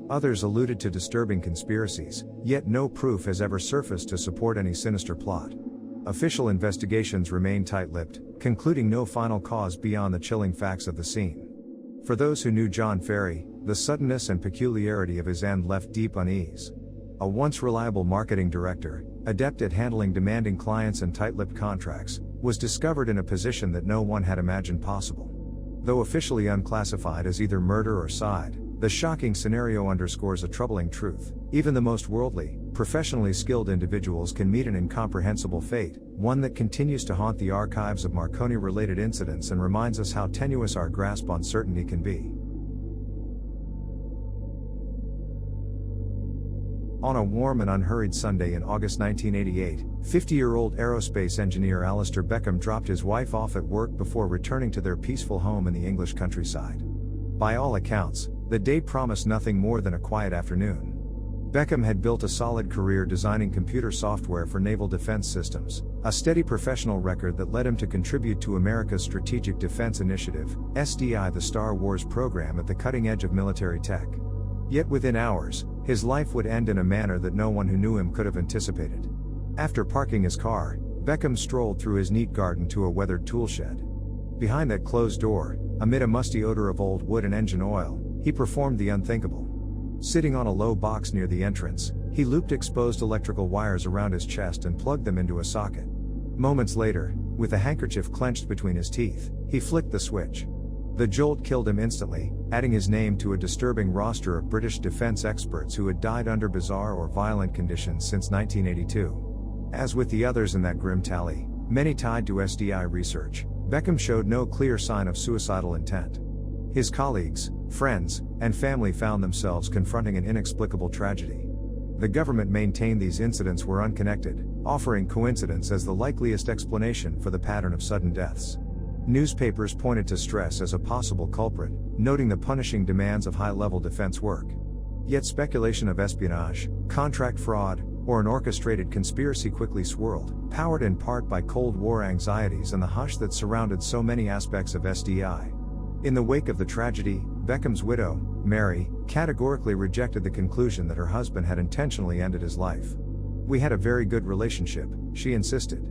Speaker 1: Others alluded to disturbing conspiracies, yet no proof has ever surfaced to support any sinister plot. Official investigations remain tight-lipped, concluding no final cause beyond the chilling facts of the scene. For those who knew John Ferry, the suddenness and peculiarity of his end left deep unease. A once reliable marketing director, adept at handling demanding clients and tight-lipped contracts, was discovered in a position that no one had imagined possible. Though officially unclassified as either murder or side, the shocking scenario underscores a troubling truth. Even the most worldly, professionally skilled individuals can meet an incomprehensible fate, one that continues to haunt the archives of Marconi-related incidents and reminds us how tenuous our grasp on certainty can be. On a warm and unhurried Sunday in August 1988, 50-year-old aerospace engineer Alistair Beckham dropped his wife off at work before returning to their peaceful home in the English countryside. By all accounts, the day promised nothing more than a quiet afternoon. Beckham had built a solid career designing computer software for naval defense systems, a steady professional record that led him to contribute to America's Strategic Defense Initiative, SDI, the Star Wars program at the cutting edge of military tech. Yet within hours, his life would end in a manner that no one who knew him could have anticipated. After parking his car, Beckham strolled through his neat garden to a weathered toolshed. Behind that closed door, amid a musty odor of old wood and engine oil, he performed the unthinkable. Sitting on a low box near the entrance, he looped exposed electrical wires around his chest and plugged them into a socket. Moments later, with a handkerchief clenched between his teeth, he flicked the switch. The jolt killed him instantly, adding his name to a disturbing roster of British defense experts who had died under bizarre or violent conditions since 1982. As with the others in that grim tally, many tied to SDI research, Beckham showed no clear sign of suicidal intent. His colleagues, friends, and family found themselves confronting an inexplicable tragedy. The government maintained these incidents were unconnected, offering coincidence as the likeliest explanation for the pattern of sudden deaths. Newspapers pointed to stress as a possible culprit, noting the punishing demands of high-level defense work. Yet speculation of espionage, contract fraud, or an orchestrated conspiracy quickly swirled, powered in part by Cold War anxieties and the hush that surrounded so many aspects of SDI. In the wake of the tragedy, Beckham's widow, Mary, categorically rejected the conclusion that her husband had intentionally ended his life. "We had a very good relationship," she insisted.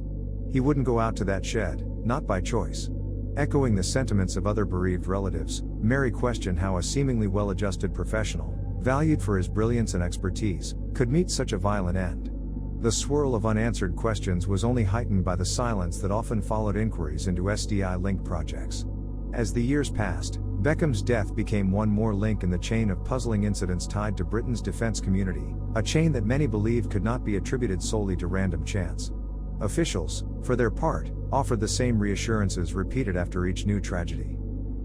Speaker 1: "He wouldn't go out to that shed, not by choice." Echoing the sentiments of other bereaved relatives, Mary questioned how a seemingly well-adjusted professional, valued for his brilliance and expertise, could meet such a violent end. The swirl of unanswered questions was only heightened by the silence that often followed inquiries into SDI-linked projects. As the years passed, Beckham's death became one more link in the chain of puzzling incidents tied to Britain's defense community, a chain that many believed could not be attributed solely to random chance. Officials, for their part, offered the same reassurances repeated after each new tragedy.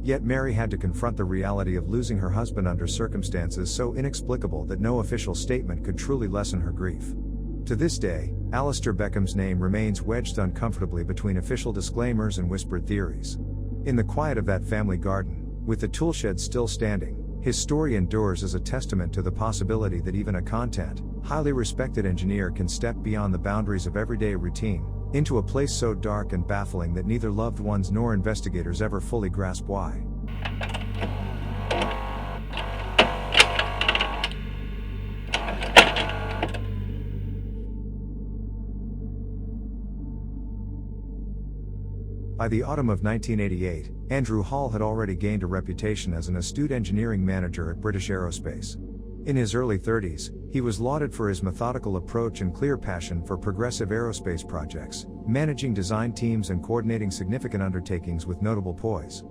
Speaker 1: Yet Mary had to confront the reality of losing her husband under circumstances so inexplicable that no official statement could truly lessen her grief. To this day, Alistair Beckham's name remains wedged uncomfortably between official disclaimers and whispered theories. In the quiet of that family garden, with the toolshed still standing, his story endures as a testament to the possibility that even a content, highly respected engineer can step beyond the boundaries of everyday routine, into a place so dark and baffling that neither loved ones nor investigators ever fully grasp why. By the autumn of 1988, Andrew Hall had already gained a reputation as an astute engineering manager at British Aerospace. In his early 30s, he was lauded for his methodical approach and clear passion for progressive aerospace projects, managing design teams and coordinating significant undertakings with notable poise.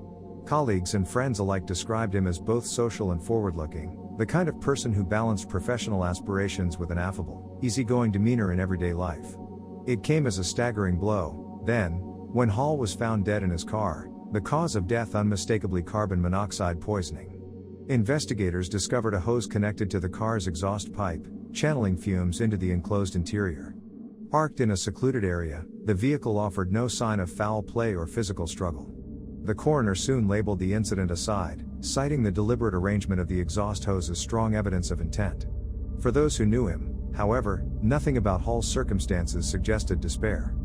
Speaker 1: Colleagues and friends alike described him as both social and forward-looking, the kind of person who balanced professional aspirations with an affable, easygoing demeanor in everyday life. It came as a staggering blow, then, when Hall was found dead in his car, the cause of death unmistakably carbon monoxide poisoning. Investigators discovered a hose connected to the car's exhaust pipe, channeling fumes into the enclosed interior. Parked in a secluded area, the vehicle offered no sign of foul play or physical struggle. The coroner soon labeled the incident aside, citing the deliberate arrangement of the exhaust hose as strong evidence of intent. For those who knew him, however, nothing about Hall's circumstances suggested despair.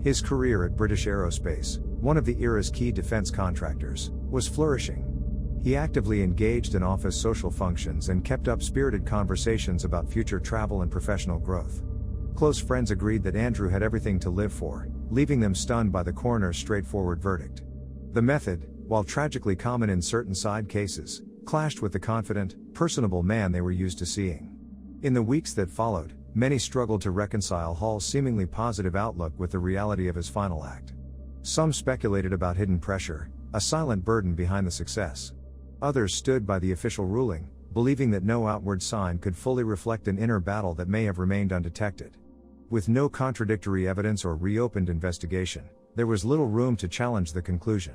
Speaker 1: His career at British Aerospace, one of the era's key defense contractors, was flourishing. He actively engaged in office social functions and kept up spirited conversations about future travel and professional growth. Close friends agreed that Andrew had everything to live for, leaving them stunned by the coroner's straightforward verdict. The method, while tragically common in certain side cases, clashed with the confident, personable man they were used to seeing. In the weeks that followed, many struggled to reconcile Hall's seemingly positive outlook with the reality of his final act. Some speculated about hidden pressure, a silent burden behind the success. Others stood by the official ruling, believing that no outward sign could fully reflect an inner battle that may have remained undetected. With no contradictory evidence or reopened investigation, there was little room to challenge the conclusion.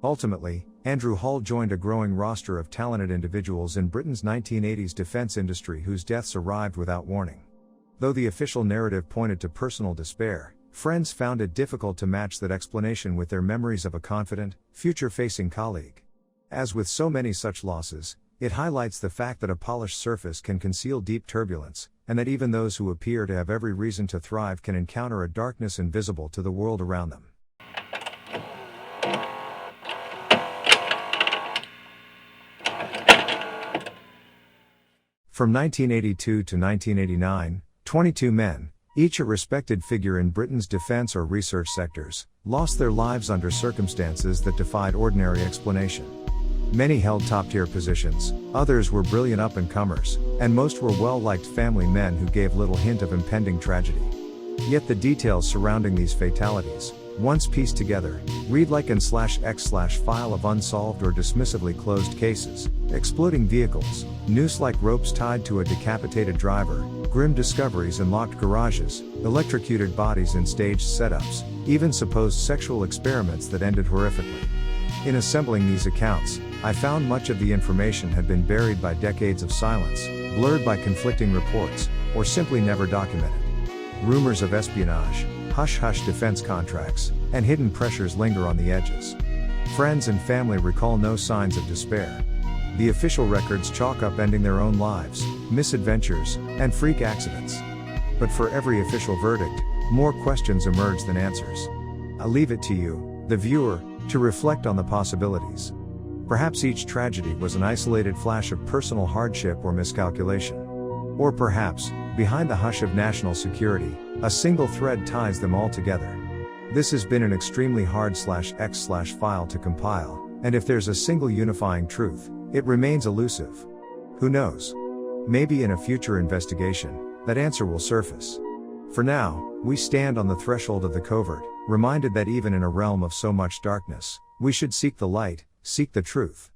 Speaker 1: Ultimately, Andrew Hall joined a growing roster of talented individuals in Britain's 1980s defense industry whose deaths arrived without warning. Though the official narrative pointed to personal despair, friends found it difficult to match that explanation with their memories of a confident, future-facing colleague. As with so many such losses, it highlights the fact that a polished surface can conceal deep turbulence, and that even those who appear to have every reason to thrive can encounter a darkness invisible to the world around them. From 1982 to 1989, 22 men, each a respected figure in Britain's defense or research sectors, lost their lives under circumstances that defied ordinary explanation. Many held top-tier positions, others were brilliant up-and-comers, and most were well-liked family men who gave little hint of impending tragedy. Yet the details surrounding these fatalities, once pieced together, read like n/x/ file of unsolved or dismissively closed cases, exploding vehicles, noose-like ropes tied to a decapitated driver, grim discoveries in locked garages, electrocuted bodies in staged setups, even supposed sexual experiments that ended horrifically. In assembling these accounts, I found much of the information had been buried by decades of silence, blurred by conflicting reports, or simply never documented. Rumors of espionage, hush-hush defense contracts, and hidden pressures linger on the edges. Friends and family recall no signs of despair. The official records chalk up ending their own lives, misadventures, and freak accidents. But for every official verdict, more questions emerge than answers. I leave it to you, the viewer, to reflect on the possibilities. Perhaps each tragedy was an isolated flash of personal hardship or miscalculation. Or perhaps, behind the hush of national security, a single thread ties them all together. This has been an extremely hard /x/ file to compile, and if there's a single unifying truth, it remains elusive. Who knows? Maybe in a future investigation, that answer will surface. For now, we stand on the threshold of the covert, reminded that even in a realm of so much darkness, we should seek the light, seek the truth.